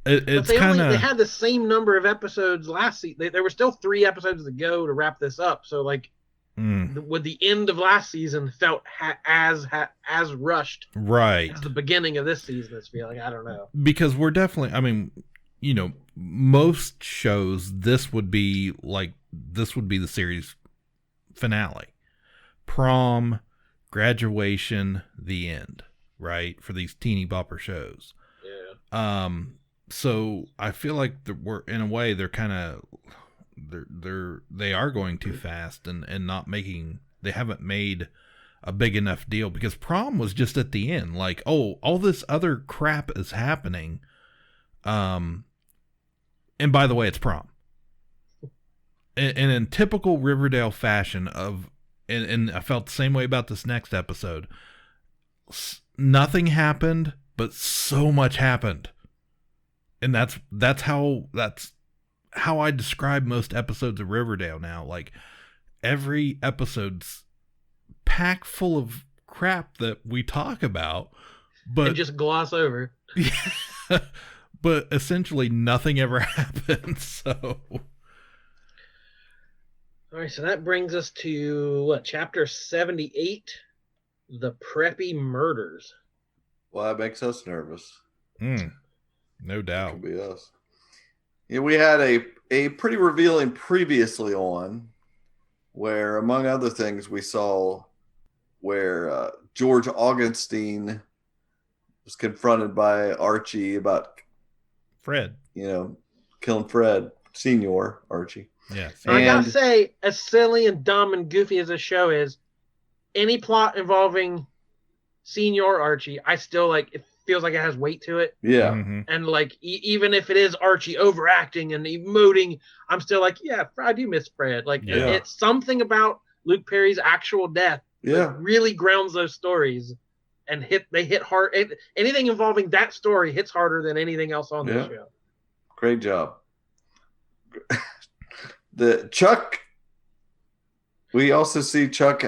it's kind of, they had the same number of episodes last season. There were still 3 episodes to go to wrap this up. So like with the end of last season felt as rushed right as the beginning of this season is feeling. I don't know, because we're definitely, I mean, most shows this would be the series finale, prom, graduation, the end, right, for these teeny bopper shows. So I feel like we're, in a way, they're kind of they are going too fast and not making, they haven't made a big enough deal, because prom was just at the end, like, oh, all this other crap is happening, and by the way, it's prom. And in typical Riverdale fashion and I felt the same way about this next episode, nothing happened, but so much happened. And that's how I describe most episodes of Riverdale now. Like, every episode's packed full of crap that we talk about, but and just gloss over. Yeah, but essentially nothing ever happens. So, all right, so that brings us to chapter 78, the Preppy Murders. Well, that makes us nervous. No doubt. Could be us. Yeah, we had a pretty revealing previously on, where, among other things, we saw where George Augustine was confronted by Archie about Fred. Killing Fred, Senior Archie. Yeah. And I gotta say, as silly and dumb and goofy as this show is, any plot involving Senior Archie, I still like. It feels like it has weight to it. Yeah. And like, even if it is Archie overacting and emoting, I'm still like, yeah, I do miss Fred. Like, it's something about Luke Perry's actual death that really grounds those stories, and they hit hard. Anything involving that story hits harder than anything else on the show. Great job. The Chuck. We also see Chuck,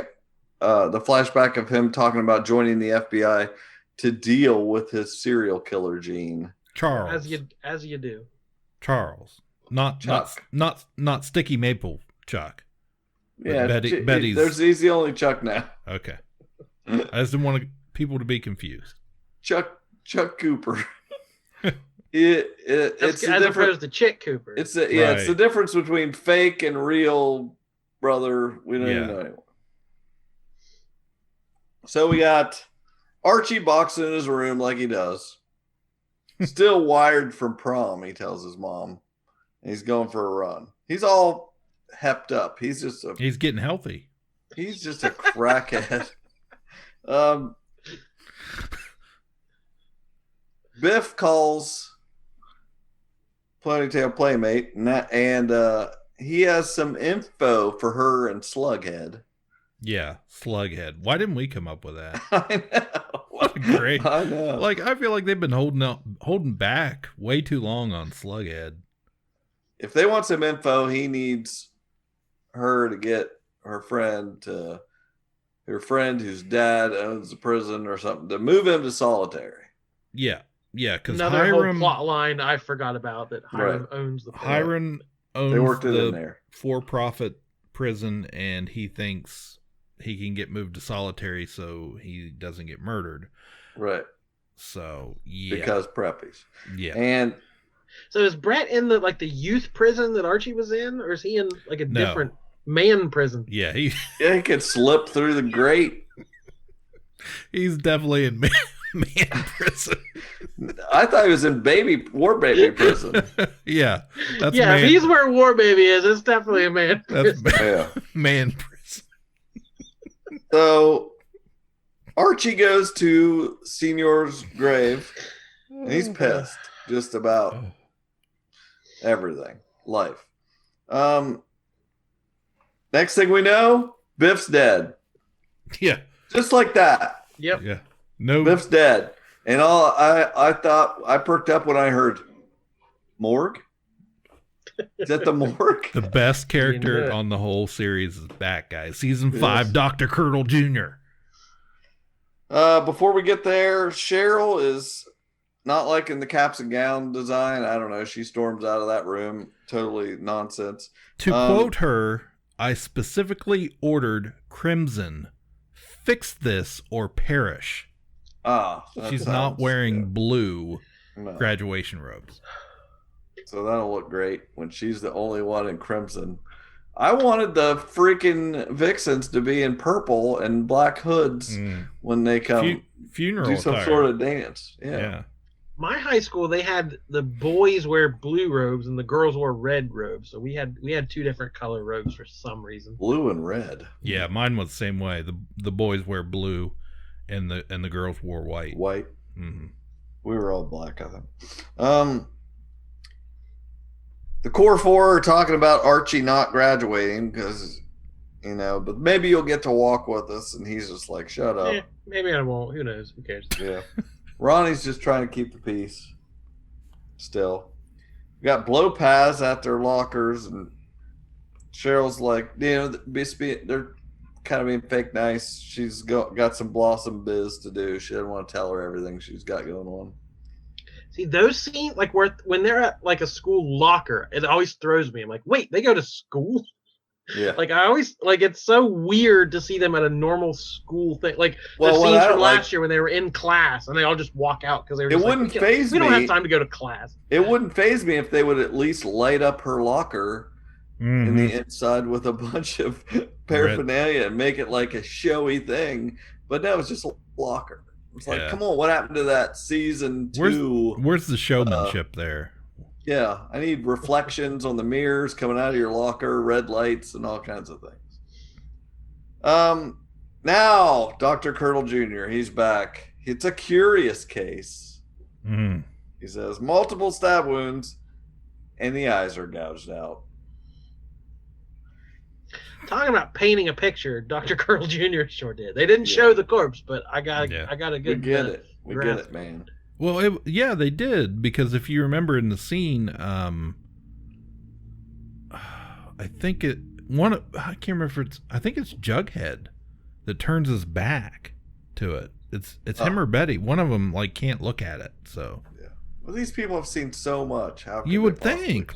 the flashback of him talking about joining the FBI to deal with his serial killer gene. Charles. As you do. Charles. Not Sticky Maple Chuck. Yeah, Betty's. He's the only Chuck now. Okay. I just didn't want people to be confused. Chuck Cooper. It's as opposed to Chick Cooper. It's the difference between fake and real brother. We don't even know anymore. So we got Archie boxing in his room like he does. Still wired from prom, he tells his mom. And he's going for a run. He's all hepped up. He's getting healthy. He's just a crackhead. Biff calls Ponytail Playmate, and he has some info for her and Slughead. Yeah, Slughead. Why didn't we come up with that? I know. What great. I know. Like, I feel like they've been holding back way too long on Slughead. If they want some info, he needs her to get her friend whose dad owns the prison or something, to move him to solitary. Yeah, because another whole plot line I forgot about, that Hiram owns the prison. Hiram owns they worked it in the there. For-profit prison, and he thinks he can get moved to solitary so he doesn't get murdered. Right. So, yeah. Because preppies. Yeah. And so is Brett in the youth prison that Archie was in, or is he in like a different man prison? Yeah, he could slip through the grate. He's definitely in man prison. I thought he was in war baby prison. Yeah. That's if he's where War Baby is, it's definitely a man prison. That's man prison. So Archie goes to Senior's grave, and he's pissed. just about everything. Life. Next thing we know, Biff's dead. Yeah. Just like that. Yep. Yeah. No. Biff's dead. And I thought, I perked up when I heard morgue. Is that the morgue? The best character on the whole series is back, guys. Season 5, Dr. Curdle Jr. Before we get there, Cheryl is not liking the caps and gown design. I don't know. She storms out of that room. Totally nonsense. To quote her, I specifically ordered crimson. Fix this or perish. She's not wearing blue graduation robes. So that'll look great when she's the only one in crimson. I wanted the freaking vixens to be in purple and black hoods when they come funeral do some attire. sort of dance. Yeah. My high school, they had the boys wear blue robes and the girls wore red robes. So we had 2 different color robes for some reason. Blue and red. Yeah, mine was the same way. The boys wear blue, and the girls wore white. White. Mm-hmm. We were all black, I think. The core 4 are talking about Archie not graduating because, but maybe you'll get to walk with us. And he's just like, shut up. Maybe I won't. Who knows? Who cares? Yeah. Ronnie's just trying to keep the peace. Still. We got blow paths at their lockers. And Cheryl's like, they're kind of being fake nice. She's got some Blossom biz to do. She doesn't want to tell her everything she's got going on. See, those scenes, like when they're at like a school locker, it always throws me. I'm like, wait, they go to school? Yeah. Like I always it's so weird to see them at a normal school thing. Like the Well, scenes from last year when they were in class and they all just walk out because they were. It Just wouldn't like, faze we me. don't have time to go to class. It wouldn't faze me if they would at least light up her locker in the inside with a bunch of paraphernalia and make it like a showy thing. But that was just a locker. It's like, come on, what happened to that season 2? Where's the showmanship there? Yeah, I need reflections on the mirrors coming out of your locker, red lights, and all kinds of things. Now, Dr. Curdle Jr., he's back. It's a curious case. Mm-hmm. He says, multiple stab wounds, and the eyes are gouged out. Talking about painting a picture, Dr. Curdle Jr. sure did. They didn't show the corpse, but I got a good. We get it. We get it, man. Well, they did, because if you remember in the scene, I think I can't remember if I think it's Jughead that turns his back to it. It's him or Betty. One of them can't look at it. So well, these people have seen so much. How you would think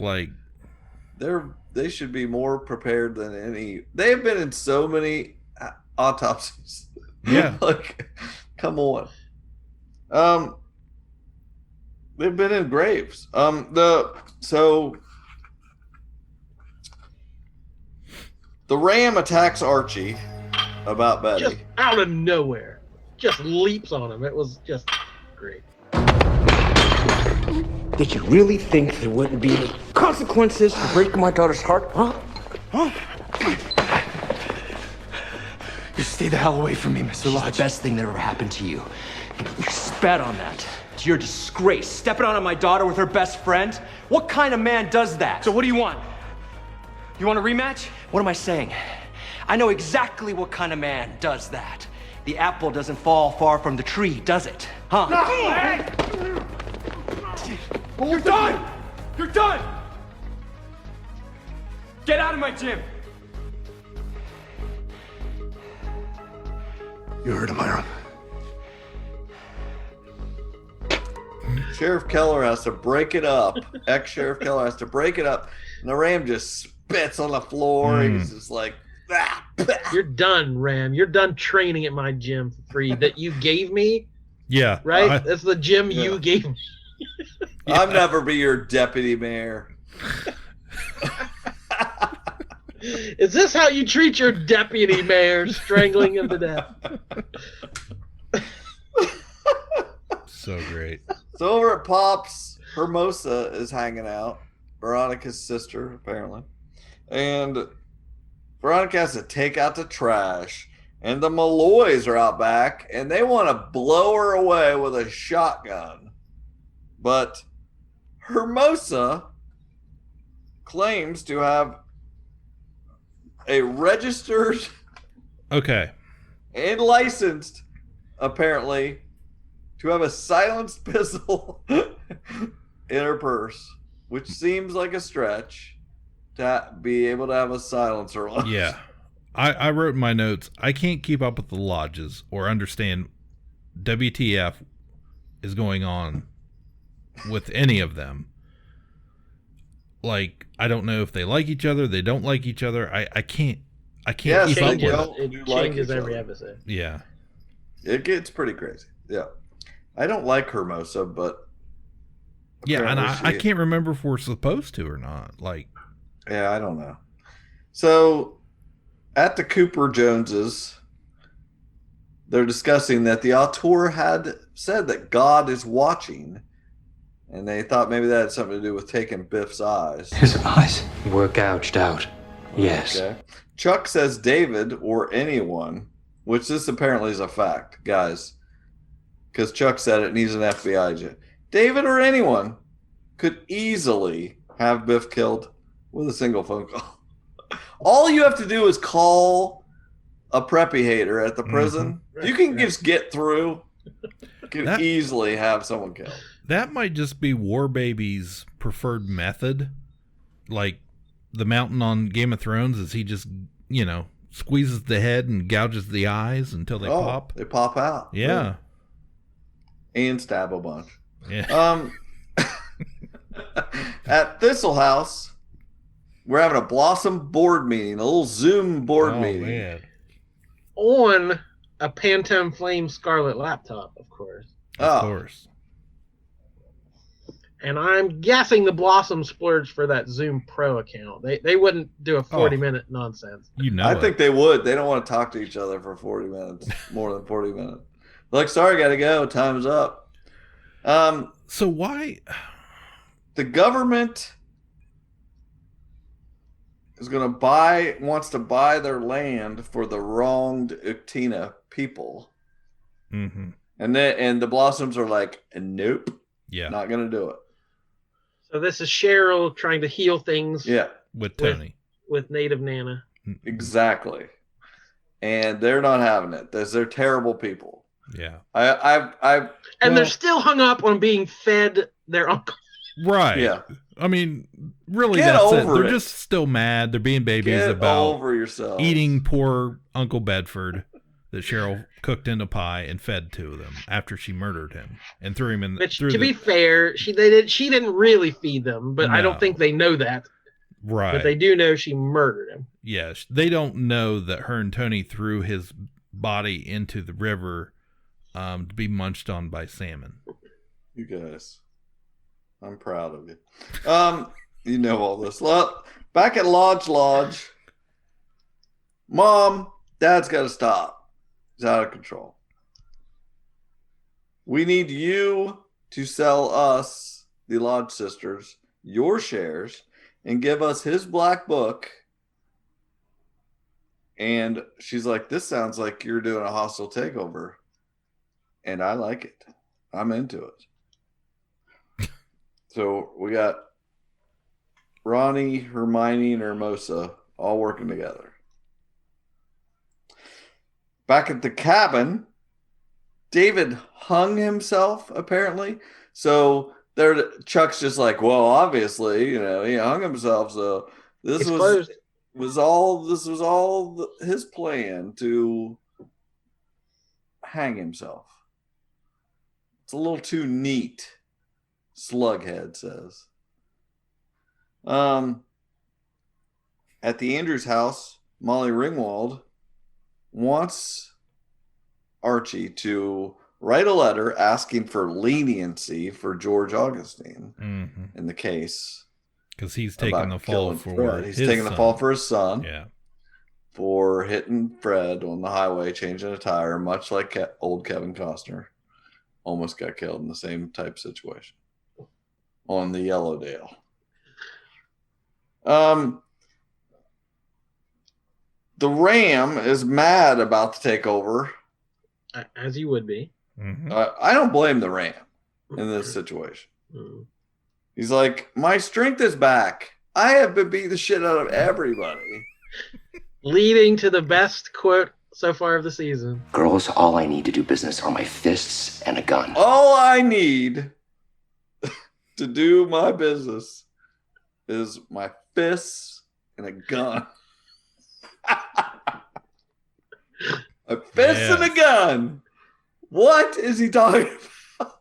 they should be more prepared than any. They have been in so many autopsies. Yeah, come on. They've been in graves. The ram attacks Archie about Betty. Just out of nowhere. Just leaps on him. It was just great. Did you really think there wouldn't be any consequences for breaking my daughter's heart, huh? You stay the hell away from me, Mr. Lodge. The best thing that ever happened to you. You spat on that. It's your disgrace. Stepping on my daughter with her best friend? What kind of man does that? So what do you want? You want a rematch? What am I saying? I know exactly what kind of man does that. The apple doesn't fall far from the tree, does it? Huh? No! You're done! You're done! Get out of my gym! You heard him, Aaron. Sheriff Keller has to break it up. Ex-Sheriff Keller has to break it up. And the ram just spits on the floor. He's just like, You're done, Ram. You're done training at my gym for free that you gave me. Yeah. Right? That's the gym you gave me. I'll never be your deputy mayor. Is this how you treat your deputy mayor, strangling him to death? So great. So over at Pop's, Hermosa is hanging out. Veronica's sister, apparently. And Veronica has to take out the trash. And the Malloys are out back, and they want to blow her away with a shotgun. But Hermosa claims to have a registered Okay. and licensed, apparently, to have a silenced pistol in her purse, which seems like a stretch to be able to have a silencer on. Yeah. I wrote in my notes, I can't keep up with the lodges or understand WTF is going on with any of them. Like, I don't know if they like each other, they don't like each other. I can't keep up with it. It changes every episode. Yeah. It gets pretty crazy. Yeah. I don't like Hermosa, but yeah, and I can't remember if we're supposed to or not. Like, yeah, I don't know. So at the Cooper Joneses, they're discussing that the auteur had said that God is watching, and they thought maybe that had something to do with taking Biff's eyes. His eyes were gouged out. Yes. Okay. Chuck says David or anyone, which this apparently is a fact, guys, because Chuck said it and he's an FBI agent. David or anyone could easily have Biff killed with a single phone call. All you have to do is call a preppy hater at the prison. Mm-hmm. You can just get through. You can easily have someone killed. that might just be War Baby's preferred method. Like the mountain on Game of Thrones is he just, squeezes the head and gouges the eyes until they pop. They pop out. Yeah. And stab a bunch. Yeah. At Thistle House, we're having a Blossom board meeting, a little Zoom board meeting. Man. On a Pantone Flame Scarlet laptop, of course. Of course. And I'm guessing the Blossom splurged for that Zoom Pro account. They wouldn't do a 40-minute nonsense. I think they would. They don't want to talk to each other for 40 minutes, more than 40 minutes. Like, sorry, gotta go. Time's up. So why? The government is wants to buy their land for the wronged Utina people. Mm-hmm. And the Blossoms are like, nope. Yeah. Not gonna do it. So this is Cheryl trying to heal things. Yeah. With Tony. With Native Nana. Exactly. And they're not having it. They're terrible people. Yeah. And they're still hung up on being fed their uncle. Right. Yeah. I mean, really, Get that's it. over They're it. just still mad. They're being babies Get about over yourselves. eating poor Uncle Bedford that Cheryl cooked into pie and fed to them after she murdered him and threw him in. Which, to be fair, she didn't really feed them, but I don't think they know that. Right. But they do know she murdered him. Yes, they don't know that her and Tony threw his body into the river to be munched on by salmon. You guys, I'm proud of you. You know all this. Back at Lodge, Mom, Dad's got to stop. He's out of control. We need you to sell us, the Lodge sisters, your shares and give us his black book. And she's like, this sounds like you're doing a hostile takeover. And I like it. I'm into it. So we got Ronnie, Hermione, and Hermosa all working together. Back at the cabin, David hung himself, apparently. So Chuck's just like, well, obviously, he hung himself. So this was all his plan to hang himself. It's a little too neat, Slughead says. At the Andrews house, Molly Ringwald wants Archie to write a letter asking for leniency for George Augustine in the case. Because he's taking the fall for Fred. He's taking the fall for his son. Yeah. For hitting Fred on the highway, changing a tire, much like old Kevin Costner. Almost got killed in the same type situation on the Yellowdale. The Ram is mad about the takeover. As you would be. Mm-hmm. I don't blame the Ram in this situation. He's like, my strength is back. I have been beating the shit out of everybody. Leading to the best quote so far of the season. Girls, all I need to do business are my fists and a gun. All I need to do my business is my fists and a gun. A fist and a gun. What is he talking about?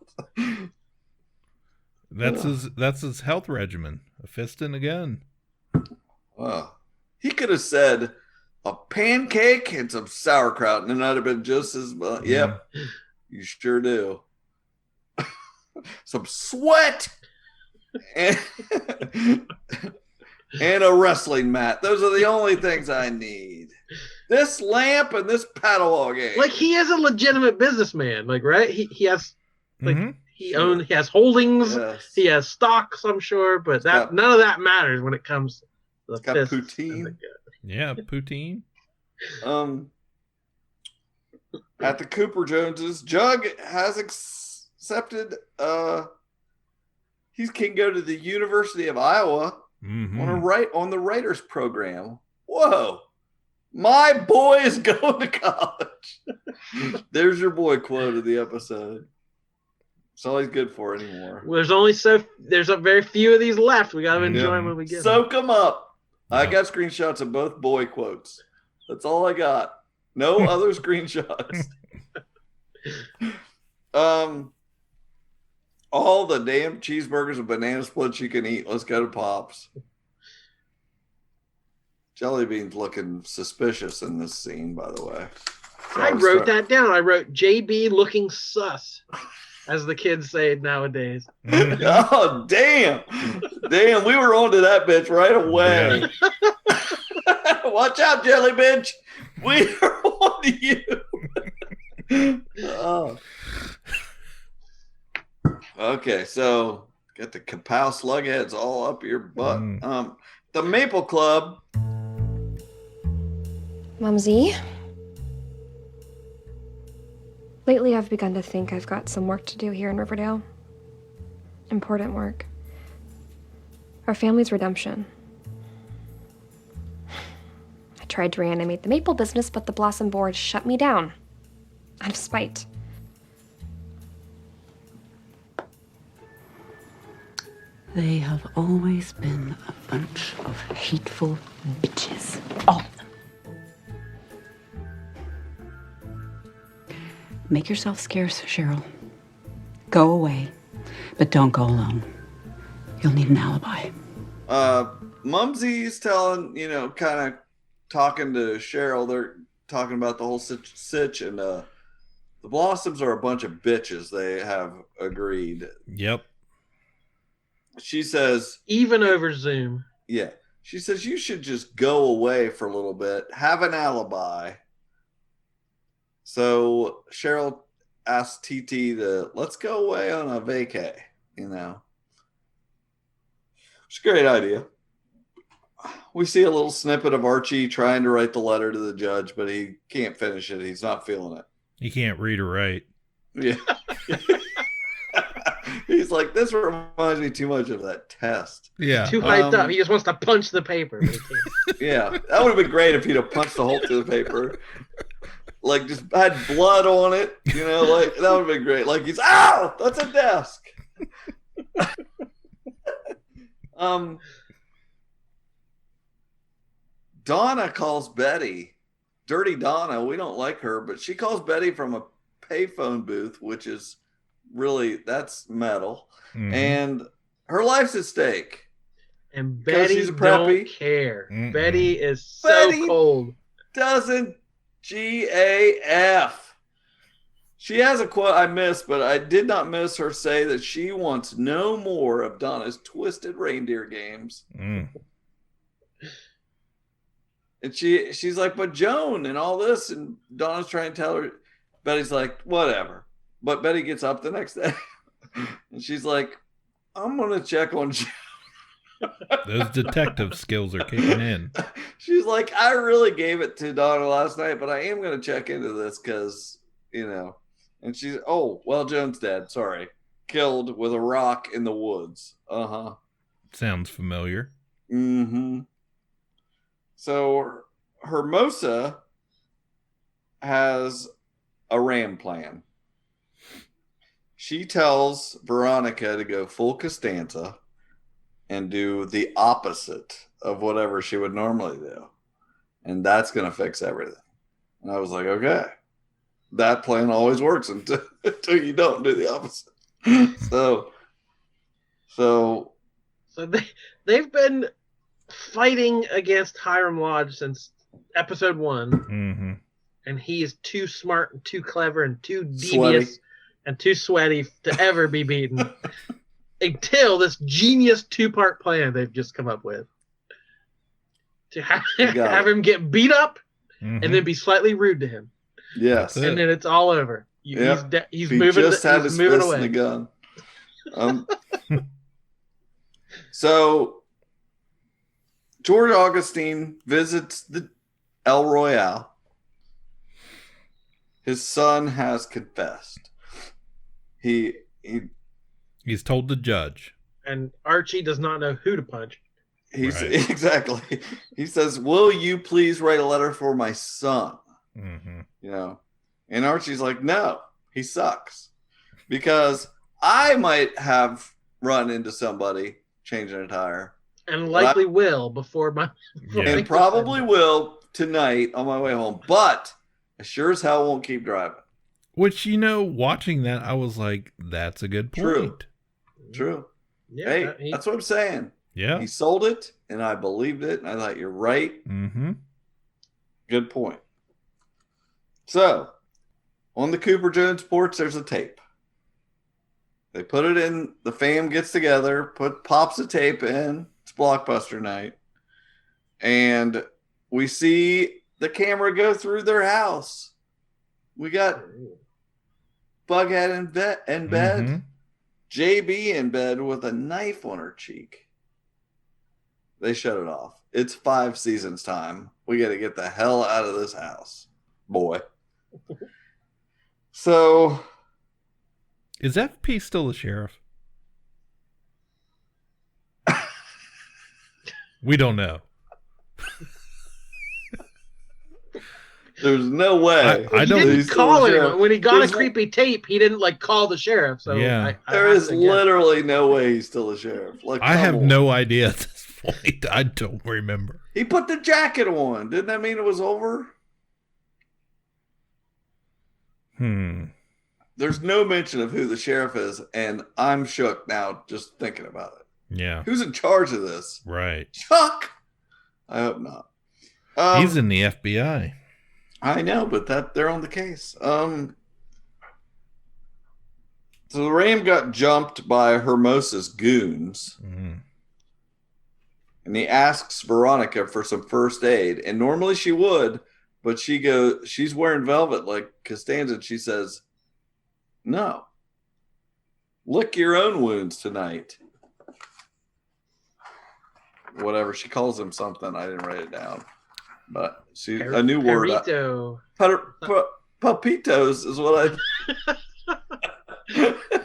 That's his health regimen. A fist and a gun. Wow. He could have said a pancake and some sauerkraut, and then I'd have been just as well. Yep, you sure do. Some sweat and, and a wrestling mat. Those are the only things I need. This lamp and this paddle game. Like, he is a legitimate businessman, like, right? He has like he has holdings, he has stocks, I'm sure, but none of that matters when it comes to the fists. Poutine. Yeah, poutine. At the Cooper Joneses, Jug has accepted he can go to the University of Iowa on the writers program. Whoa. My boy is going to college. There's your boy quote of the episode. That's all he's good for anymore. There's a very few of these left. We got to enjoy them when we get Soak them up. I got screenshots of both boy quotes. That's all I got. No other screenshots. All the damn cheeseburgers and banana splits you can eat. Let's go to Pops. Jellybean's looking suspicious in this scene, by the way. So I wrote that down. I wrote JB looking sus, as the kids say nowadays. Oh, damn. Damn, we were onto that bitch right away. Yeah. Watch out, Jelly bitch. We are on to you. Oh. Okay, so got the Ka-Pow slugheads all up your butt. The Maple Club. Mumsy? Lately, I've begun to think I've got some work to do here in Riverdale. Important work. Our family's redemption. I tried to reanimate the maple business, but the Blossom Board shut me down. Out of spite. They have always been a bunch of hateful bitches. All of them. Make yourself scarce, Cheryl. Go away, but don't go alone. You'll need an alibi. Mumsy's telling, kind of talking to Cheryl. They're talking about the whole sitch, and the Blossoms are a bunch of bitches. They have agreed. Yep. She says, even over Zoom. Yeah. She says, you should just go away for a little bit. Have an alibi. So Cheryl asked TT to let's go away on a vacay, It's a great idea. We see a little snippet of Archie trying to write the letter to the judge, but he can't finish it. He's not feeling it. He can't read or write. Yeah. He's like, this reminds me too much of that test. Yeah. Too hyped up. He just wants to punch the paper. Yeah. That would have been great if he'd have punched the hole through the paper. Like, just had blood on it. Like, that would have been great. Like, he's, ow! That's a desk. Donna calls Betty. Dirty Donna. We don't like her, but she calls Betty from a payphone booth, which is really, that's metal. Mm-hmm. And her life's at stake. And Betty don't care. Mm-mm. Betty is so cold. Doesn't GAF. She has a quote I missed, but I did not miss her say that she wants no more of Donna's twisted reindeer games. Mm. And she's like, but Joan and all this, and Donna's trying to tell her. Betty's like, whatever. But Betty gets up the next day, and she's like, I'm going to check on Joan. Those detective skills are kicking in. She's like, I really gave it to Donna last night, but I am going to check into this because, And she's, oh, well, Joan's dead. Sorry. killed with a rock in the woods. Uh-huh. Sounds familiar. Mm-hmm. So Hermosa has a RAM plan. She tells Veronica to go full Costanza and do the opposite of whatever she would normally do. And that's going to fix everything. And I was like, okay, that plan always works until you don't do the opposite. So they've been fighting against Hiram Lodge since episode 1. Mm-hmm. And he is too smart and too clever and too devious and too sweaty to ever be beaten. Until this genius 2-part plan they've just come up with. To have him get beat up and then be slightly rude to him. Yes. And then it's all over. Yep. He's He moving, just had his moving fist away. in the gun. So George Augustine visits the El Royale. His son has confessed. He's told the judge. And Archie does not know who to punch. Exactly. He says, "Will you please write a letter for my son?" Mm-hmm. You know, and Archie's like, "No, he sucks," because I might have run into somebody changing a tire, And likely will before my. and probably will tonight on my way home. But I sure as hell won't keep driving. Which, watching that, I was like, that's a good point. True. Yeah, Hey, that's what I'm saying. Yeah. He sold it, and I believed it, and I thought, you're right. Mm-hmm. Good point. So, on the Cooper Jones porch, there's a tape. They put it in, the fam gets together, pops the tape in. It's Blockbuster night. And we see the camera go through their house. We got Bughead in bed, Mm-hmm. JB in bed with a knife on her cheek. They shut it off. It's 5 seasons time. We got to get the hell out of this house, boy. So, is FP still the sheriff? We don't know. There's no way. He didn't call anyone. When he got a creepy tape, he didn't call the sheriff. So Yeah. There is literally no way he's still a sheriff. Like, I have come on. no idea at this point. I don't remember. He put the jacket on. Didn't that mean it was over? There's no mention of who the sheriff is, and I'm shook now just thinking about it. Yeah. Who's in charge of this? Right. Chuck? I hope not. He's in the FBI. I know, but they're on the case. So the Ram got jumped by Hermosa's goons. Mm-hmm. And he asks Veronica for some first aid. And normally she would, but she's wearing velvet like Costanza, and she says, "No. Lick your own wounds tonight." Whatever. She calls him something. I didn't write it down. But a new word. Perito. Papitos is what I...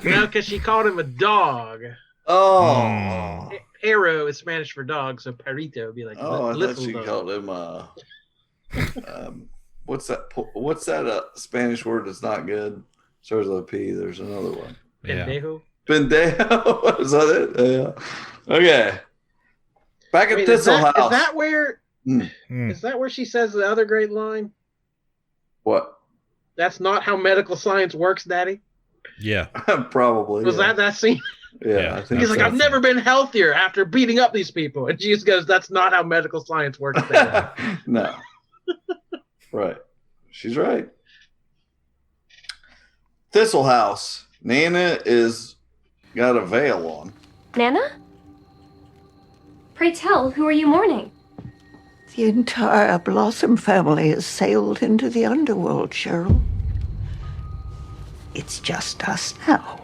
No, because she called him a dog. Oh. Perro is Spanish for dog, so perito would be like I thought she called him what's that Spanish word that's not good? Starts with a P. There's another one. Pendejo. Pendejo. Is that it? Yeah. Okay. Back at Thistle House. Is that where is that where she says the other great line? What? That's not how medical science works, Daddy. Yeah. Probably. Was that scene? Yeah, I think He's like, I've never been healthier after beating up these people. And she just goes, that's not how medical science works. No. Right. She's right. Thistle House. Nana is got a veil on. Nana? Pray tell, who are you mourning? The entire Blossom family has sailed into the underworld, Cheryl. It's just us now.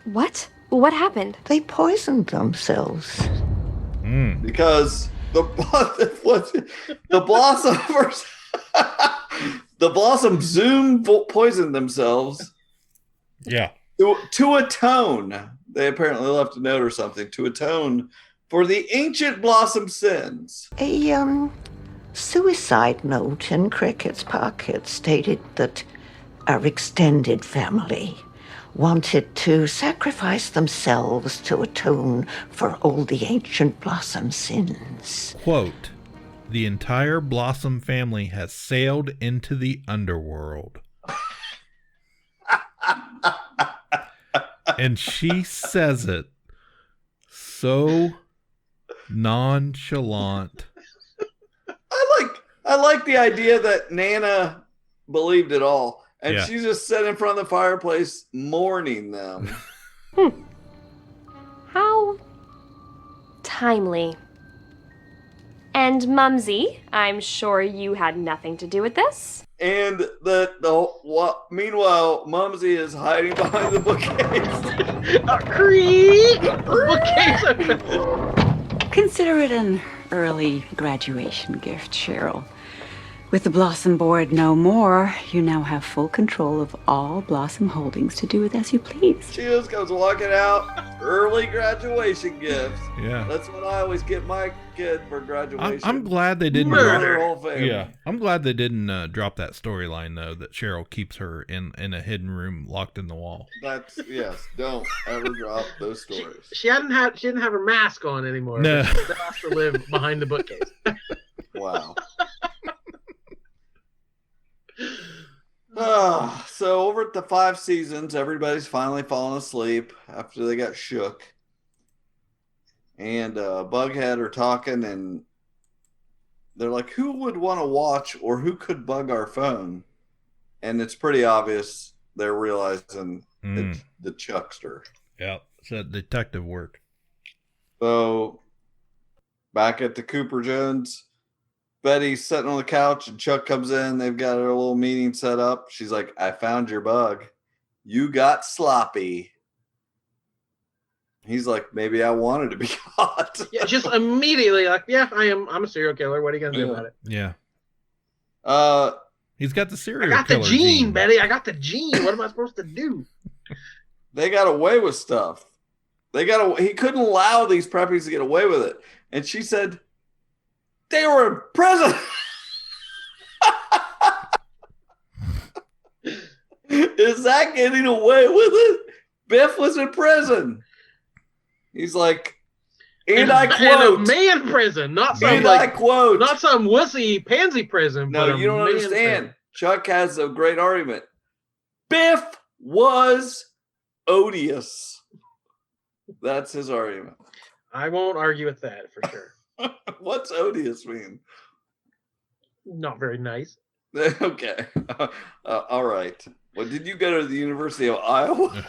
What? What happened? They poisoned themselves. Because the Blossoms the Blossom Zoom poisoned themselves. Yeah. To atone, they apparently left a note or something, to atone for the ancient blossom sins. A suicide note in Cricket's pocket stated that our extended family wanted to sacrifice themselves to atone for all the ancient blossom sins. Quote, the entire Blossom family has sailed into the underworld. And she says it so nonchalant. I like the idea that Nana believed it all. And Yeah. she's just sitting in front of the fireplace mourning them. How timely. And Mumsy, I'm sure you had nothing to do with this. And meanwhile, Mumsy is hiding behind the bookcase. Bookcase. Consider it an early graduation gift, Cheryl. With the Blossom Board no more, you now have full control of all Blossom holdings to do with as you please. She just comes walking out, early graduation gifts. Yeah. That's what I always get my kid for graduation. I'm glad they didn't. Murder. Whole family. Yeah, I'm glad they didn't drop that storyline though. That Cheryl keeps her in a hidden room, locked in the wall. That's yes. Don't ever drop those stories. She didn't have her mask on anymore. No. She has to live behind the bookcase. Wow. So over at the 5 seasons, everybody's finally fallen asleep after they got shook. And Bughead are talking, and they're like, who would want to watch or who could bug our phone? And it's pretty obvious they're realizing it's the Chuckster. Yeah, it's that detective work. So back at the Cooper Jones, Betty's sitting on the couch and Chuck comes in. They've got a little meeting set up. She's like, I found your bug. You got sloppy. He's like, maybe I wanted to be caught. Yeah, just immediately like, yeah, I'm a serial killer. What are you gonna do about it? Yeah. He's got the serial I got killer the gene, Betty. I got the gene. What am I supposed to do? They got away with stuff. He couldn't allow these preppies to get away with it. And she said, they were in prison. Is that getting away with it? Biff was in prison. He's like, and I quote, in a man prison, not some and I quote, not some wussy pansy prison. No, but you don't man understand. prison. Chuck has a great argument. Biff was odious. That's his argument. I won't argue with that for sure. What's odious mean? Not very nice. Okay. All right. Well, did you go to the University of Iowa?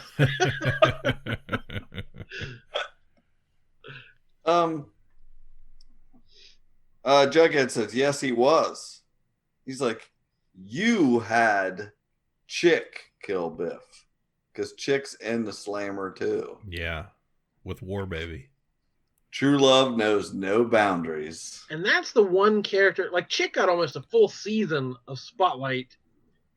Jughead says, yes, he was. He's like, you had Chick kill Biff. Because Chick's in the slammer too. Yeah. With War Baby. True love knows no boundaries. And that's the one character, like Chick got almost a full season of spotlight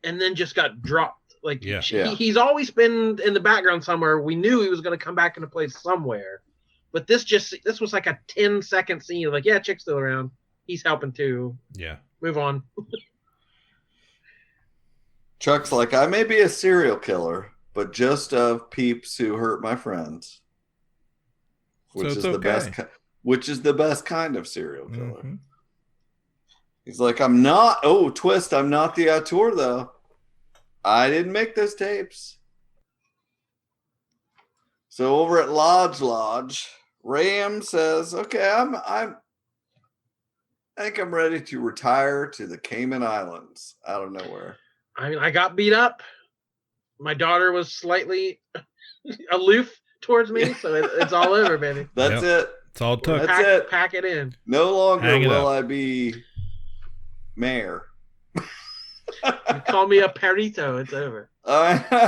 and then just got dropped. Like he's always been in the background somewhere. We knew he was going to come back into place somewhere. But this was like a 10-second scene. Like, yeah, Chick's still around. He's helping too. Yeah. Move on. Chuck's like, I may be a serial killer, but just of peeps who hurt my friends. Which is the best kind of serial killer. Mm-hmm. He's like, I'm not the auteur though. I didn't make those tapes. So over at Lodge, Ram says, okay, I think I'm ready to retire to the Cayman Islands out of nowhere. I mean, I got beat up. My daughter was slightly aloof towards me, so it's all over, baby. That's it. It's all it took. That's it. Pack it in. No longer will I be mayor. You call me a perito, it's over.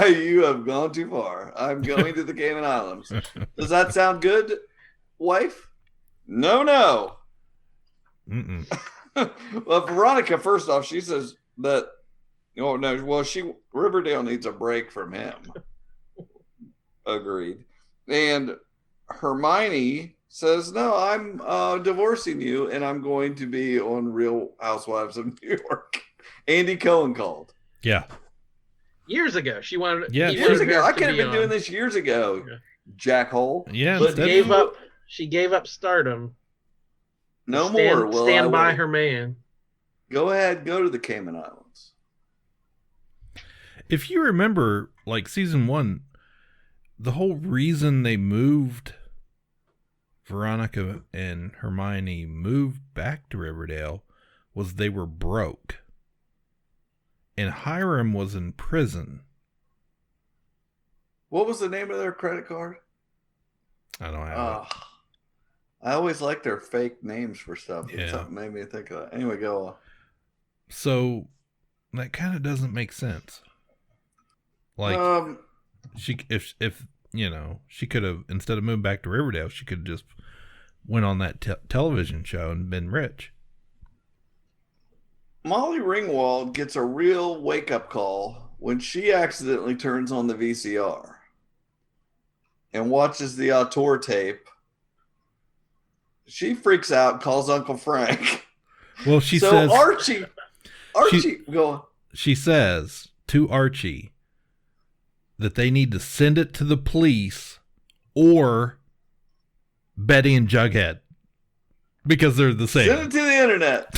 You have gone too far. I'm going to the Cayman Islands. Does that sound good, wife? No. Mm-mm. Well, Veronica, first off, she says that Riverdale needs a break from him. Agreed. And Hermione says, "No, I'm divorcing you, and I'm going to be on Real Housewives of New York." Andy Cohen called. Yeah. Years ago, she wanted. Yeah, years ago. I could have been doing this years ago. Yeah. Jackhole. Yeah, But gave up. She gave up stardom. No Stand, more. Will stand I by wait. her man. Go ahead. Go to the Cayman Islands. If you remember, like season 1, the whole reason they moved Veronica and Hermione moved back to Riverdale was they were broke. And Hiram was in prison. What was the name of their credit card? I don't have it. I always like their fake names for stuff. Yeah. Something made me think of that. Anyway, go on. So that kind of doesn't make sense. Like she, if you know, she could have, instead of moving back to Riverdale, she could have just went on that television show and been rich. Molly Ringwald gets a real wake-up call when she accidentally turns on the VCR and watches the auteur tape. She freaks out, calls Uncle Frank. Well, she so says Archie, go on. She says to Archie that they need to send it to the police or Betty and Jughead because they're the same. Send it to the internet.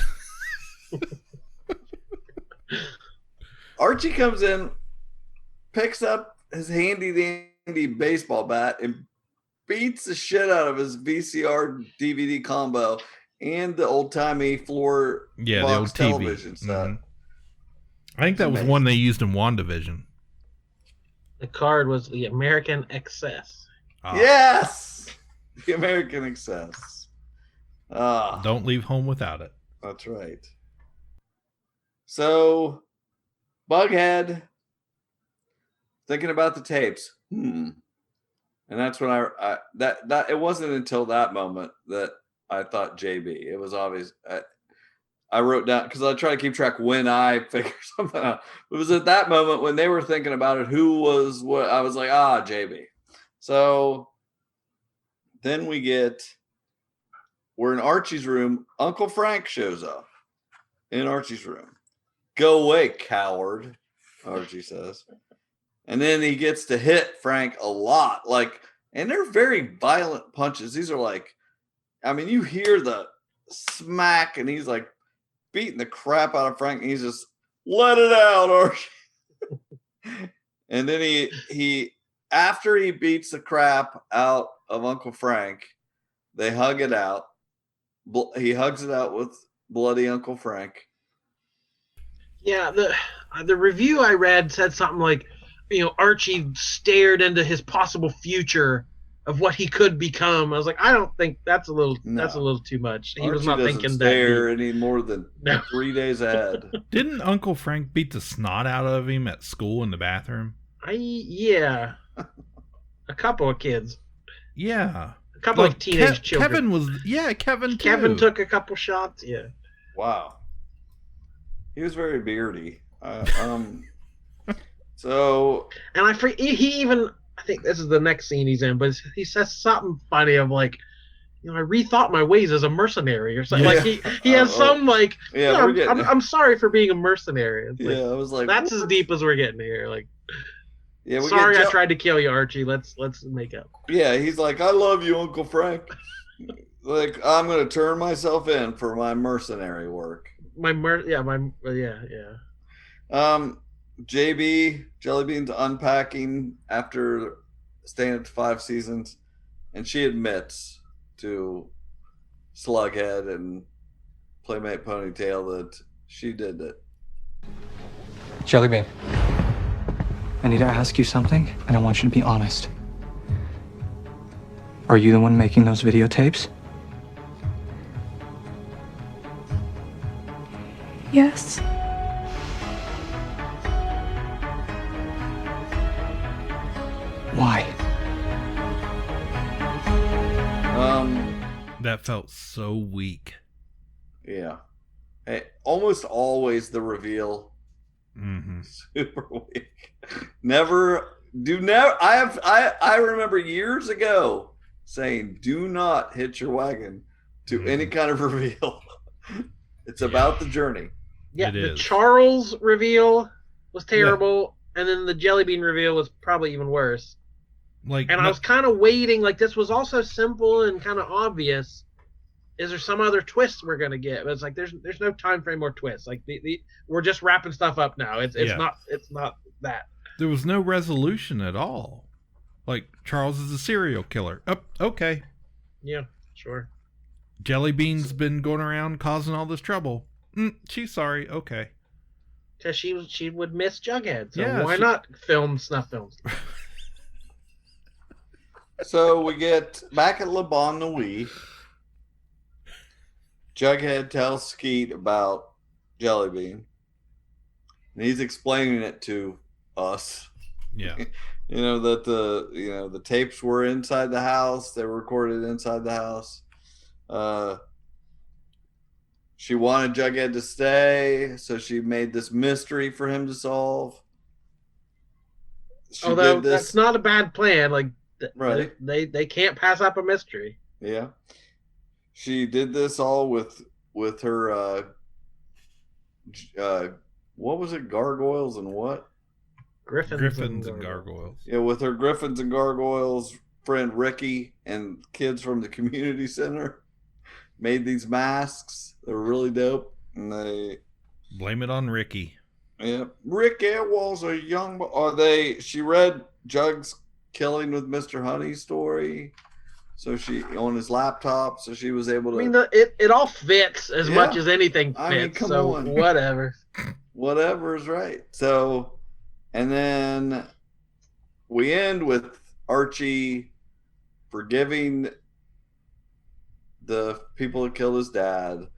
Archie comes in, picks up his handy dandy baseball bat, and beats the shit out of his VCR DVD combo and the old timey floor the box old television TV. set. Mm-hmm. I think that was one they used in WandaVision. The card was the American Excess. Yes, the American Excess. Don't leave home without it. That's right. So, Bughead, thinking about the tapes. And that's when I that it wasn't until that moment that I thought JB. It was obvious. I wrote down because I try to keep track when I figure something out. It was at that moment when they were thinking about it. Who was what? I was like, JB. So then we're in Archie's room. Uncle Frank shows up in Archie's room. Go away, coward, Archie says. And then he gets to hit Frank a lot. And they're very violent punches. These are you hear the smack and he's like beating the crap out of Frank. And he's just, let it out, Archie. And then he after he beats the crap out of Uncle Frank, they hug it out. He hugs it out with bloody Uncle Frank. Yeah, the review I read said something like, Archie stared into his possible future of what he could become. I was like, I don't think that's a little too much. He was not thinking stare any more than 3 days ahead. Didn't Uncle Frank beat the snot out of him at school in the bathroom? Yeah. A couple of kids. Yeah. A couple of teenage children. Kevin was, Kevin too. Kevin took a couple shots, yeah. Wow. He was very beardy. So, and he even, I think this is the next scene he's in, but he says something funny of I rethought my ways as a mercenary or something. Yeah. He has some I'm sorry for being a mercenary. It's I was like, that's as deep as we're getting here. We sorry, I tried to kill you, Archie. Let's make up. Yeah, he's like, I love you, Uncle Frank. I'm gonna turn myself in for my mercenary work. JB, Jellybean's unpacking after staying at 5 seasons, and she admits to Slughead and Playmate Ponytail that she did it. Jellybean, I need to ask you something, and I want you to be honest. Are you the one making those videotapes? Yes. Why? That felt so weak. Yeah. Almost always the reveal. Mm-hmm. Super weak. Never I remember years ago saying, do not hitch your wagon to any kind of reveal. It's about the journey. Yeah, the Charles reveal was terrible, and then the Jelly Bean reveal was probably even worse. Like, and I was kind of waiting, like this was also simple and kind of obvious. Is there some other twist we're gonna get? But it's like there's no time frame or twist. Like we're just wrapping stuff up now. It's not that. There was no resolution at all. Like, Charles is a serial killer. Oh, okay. Yeah, sure. Jelly Bean's been going around causing all this trouble. She's sorry. Okay. Because she would miss Jughead. So Yeah, why not film snuff films? So we get back at Le Bon Nuit. Jughead tells Skeet about Jelly Bean. And he's explaining it to us. Yeah. That the tapes were inside the house. They were recorded inside the house. She wanted Jughead to stay, so she made this mystery for him to solve. Although that's not a bad plan. Like, right? They can't pass up a mystery. Yeah. She did this all with her what was it? Gargoyles and what? Griffins and gargoyles. Yeah, with her Griffins and Gargoyles friend Ricky and kids from the community center made these masks. They were really dope. And they blame it on Ricky. Yeah. Ricky was a young boy. She read Jug's Killing with Mr. Honey story. So she on his laptop, so she was able to. I mean, it all fits as much as anything fits. I mean, come so on. Whatever. Whatever is right. So, and then we end with Archie forgiving the people who killed his dad,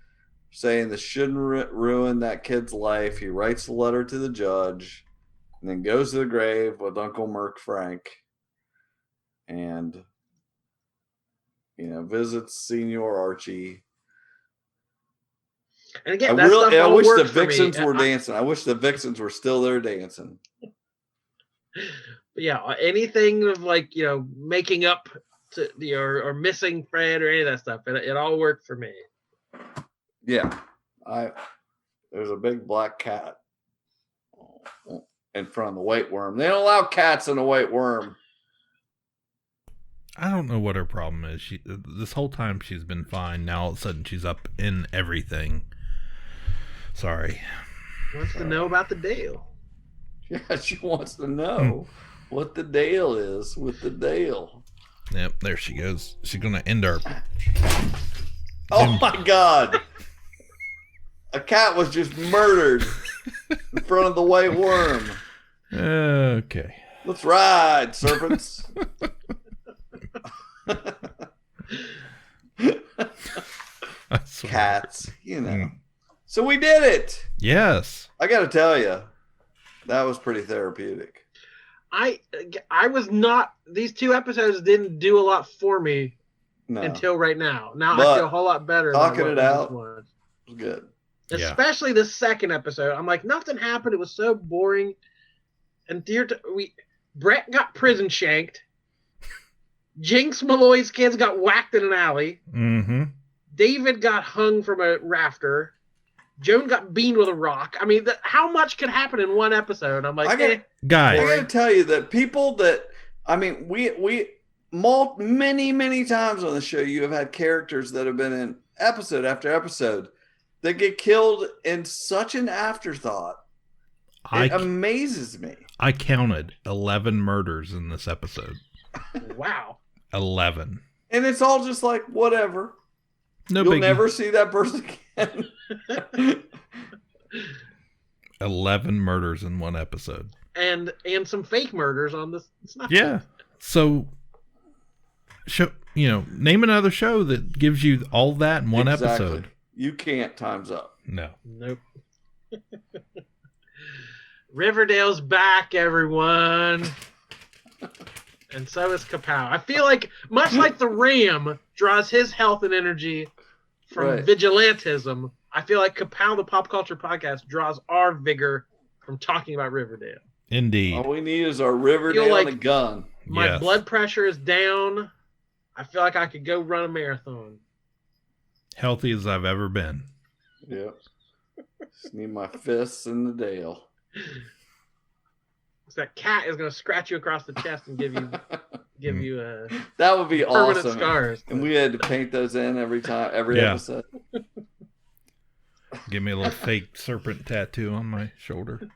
saying this shouldn't ruin that kid's life. He writes a letter to the judge, and then goes to the grave with Uncle Merc Frank, and visits Senior Archie. And again, I wish the Vixens were dancing. I wish the Vixens were still there dancing. But yeah, anything of making up to or missing Fred or any of that stuff, it all worked for me. Yeah, there's a big black cat in front of the white worm. They don't allow cats in the white worm. I don't know what her problem is. This whole time she's been fine. Now all of a sudden she's up in everything. Sorry. Wants to know about the Dale. Yeah, she wants to know what the Dale is with the Dale. Yep, there she goes. She's gonna end our. Oh my God! A cat was just murdered in front of the white worm. Okay. Let's ride, serpents. Cats, So we did it. Yes. I got to tell you, that was pretty therapeutic. I was not. These 2 episodes didn't do a lot for me until right now. Now I feel a whole lot better. Talking it out was good. Especially the second episode. I'm like, nothing happened. It was so boring. And Brett got prison shanked. Jinx Malloy's kids got whacked in an alley. Mm-hmm. David got hung from a rafter. Joan got beamed with a rock. I mean, how much could happen in one episode? I'm like, guys, I got to tell you that people that, I mean, many times on the show, you have had characters that have been in episode after episode that get killed in such an afterthought. It amazes me. I counted 11 murders in this episode. Wow. 11. And it's all just like, whatever. No You'll biggie. never see that person again. 11 murders in one episode. And some fake murders on this. Yeah. So, name another show that gives you all that in one episode. You can't times up. No. Nope. Riverdale's back, everyone. And so is Ka-Pow. I feel like, much like the Ram draws his health and energy from vigilantism, I feel like Ka-Pow, the Pop Culture Podcast, draws our vigor from talking about Riverdale. Indeed. All we need is our Riverdale and a gun. My blood pressure is down. I feel like I could go run a marathon. Healthy as I've ever been. Yep. Just need my fists in the Dale. So that cat is going to scratch you across the chest and give you that would be permanent awesome. scars. And we had to paint those in every episode. Give me a little fake serpent tattoo on my shoulder.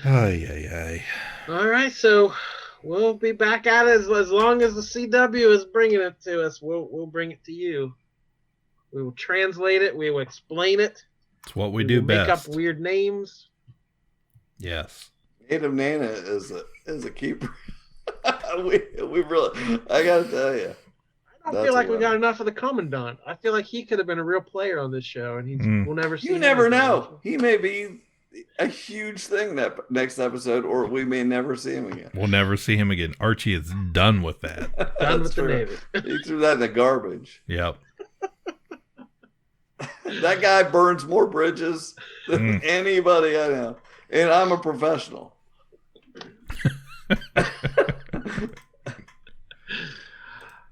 Ay. All right, so we'll be back at it as long as the CW is bringing it to us. We'll bring it to you. We will translate it. We will explain it. It's what we do best. Make up weird names. Yes. Native Nana is a keeper. we really. I gotta tell you. I don't feel like we got enough of the Commandant. I feel like he could have been a real player on this show, and we'll never see. You never know. He may be a huge thing that next episode, or we may never see him again. We'll never see him again. Archie is done with that. Done with the Navy. He threw that in the garbage. Yep. That guy burns more bridges than anybody I know, and I'm a professional.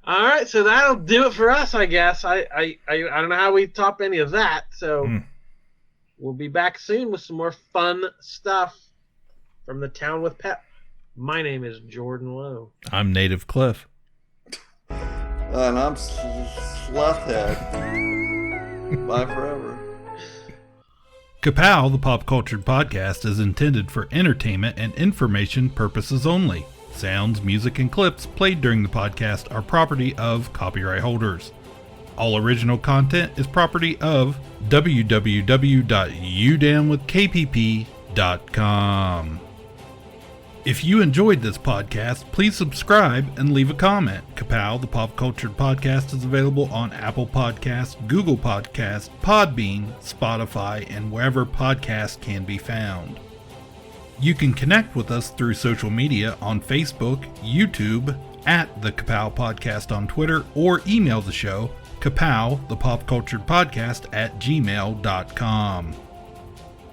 All right, so that'll do it for us, I guess. I don't know how we top any of that, so we'll be back soon with some more fun stuff from the town with Pep. My name is Jordan Lowe. I'm Native Cliff. And I'm Sluthhead. Bye forever. Ka-Pow, the pop culture podcast, is intended for entertainment and information purposes only. Sounds, music, and clips played during the podcast are property of copyright holders. All original content is property of www.udownwithkpp.com. If you enjoyed this podcast, please subscribe and leave a comment. Ka-Pow, the pop culture podcast, is available on Apple Podcasts, Google Podcasts, Podbean, Spotify, and wherever podcasts can be found. You can connect with us through social media on Facebook, YouTube, at the Ka-Pow Podcast on Twitter, or email the show, Ka-Pow, the pop culture podcast, @gmail.com.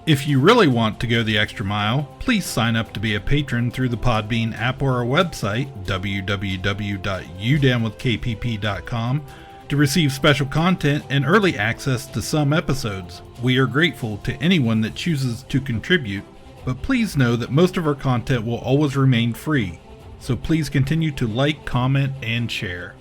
If you really want to go the extra mile, please sign up to be a patron through the Podbean app or our website, www.udownwithkpp.com, to receive special content and early access to some episodes. We are grateful to anyone that chooses to contribute, but please know that most of our content will always remain free, so please continue to like, comment, and share.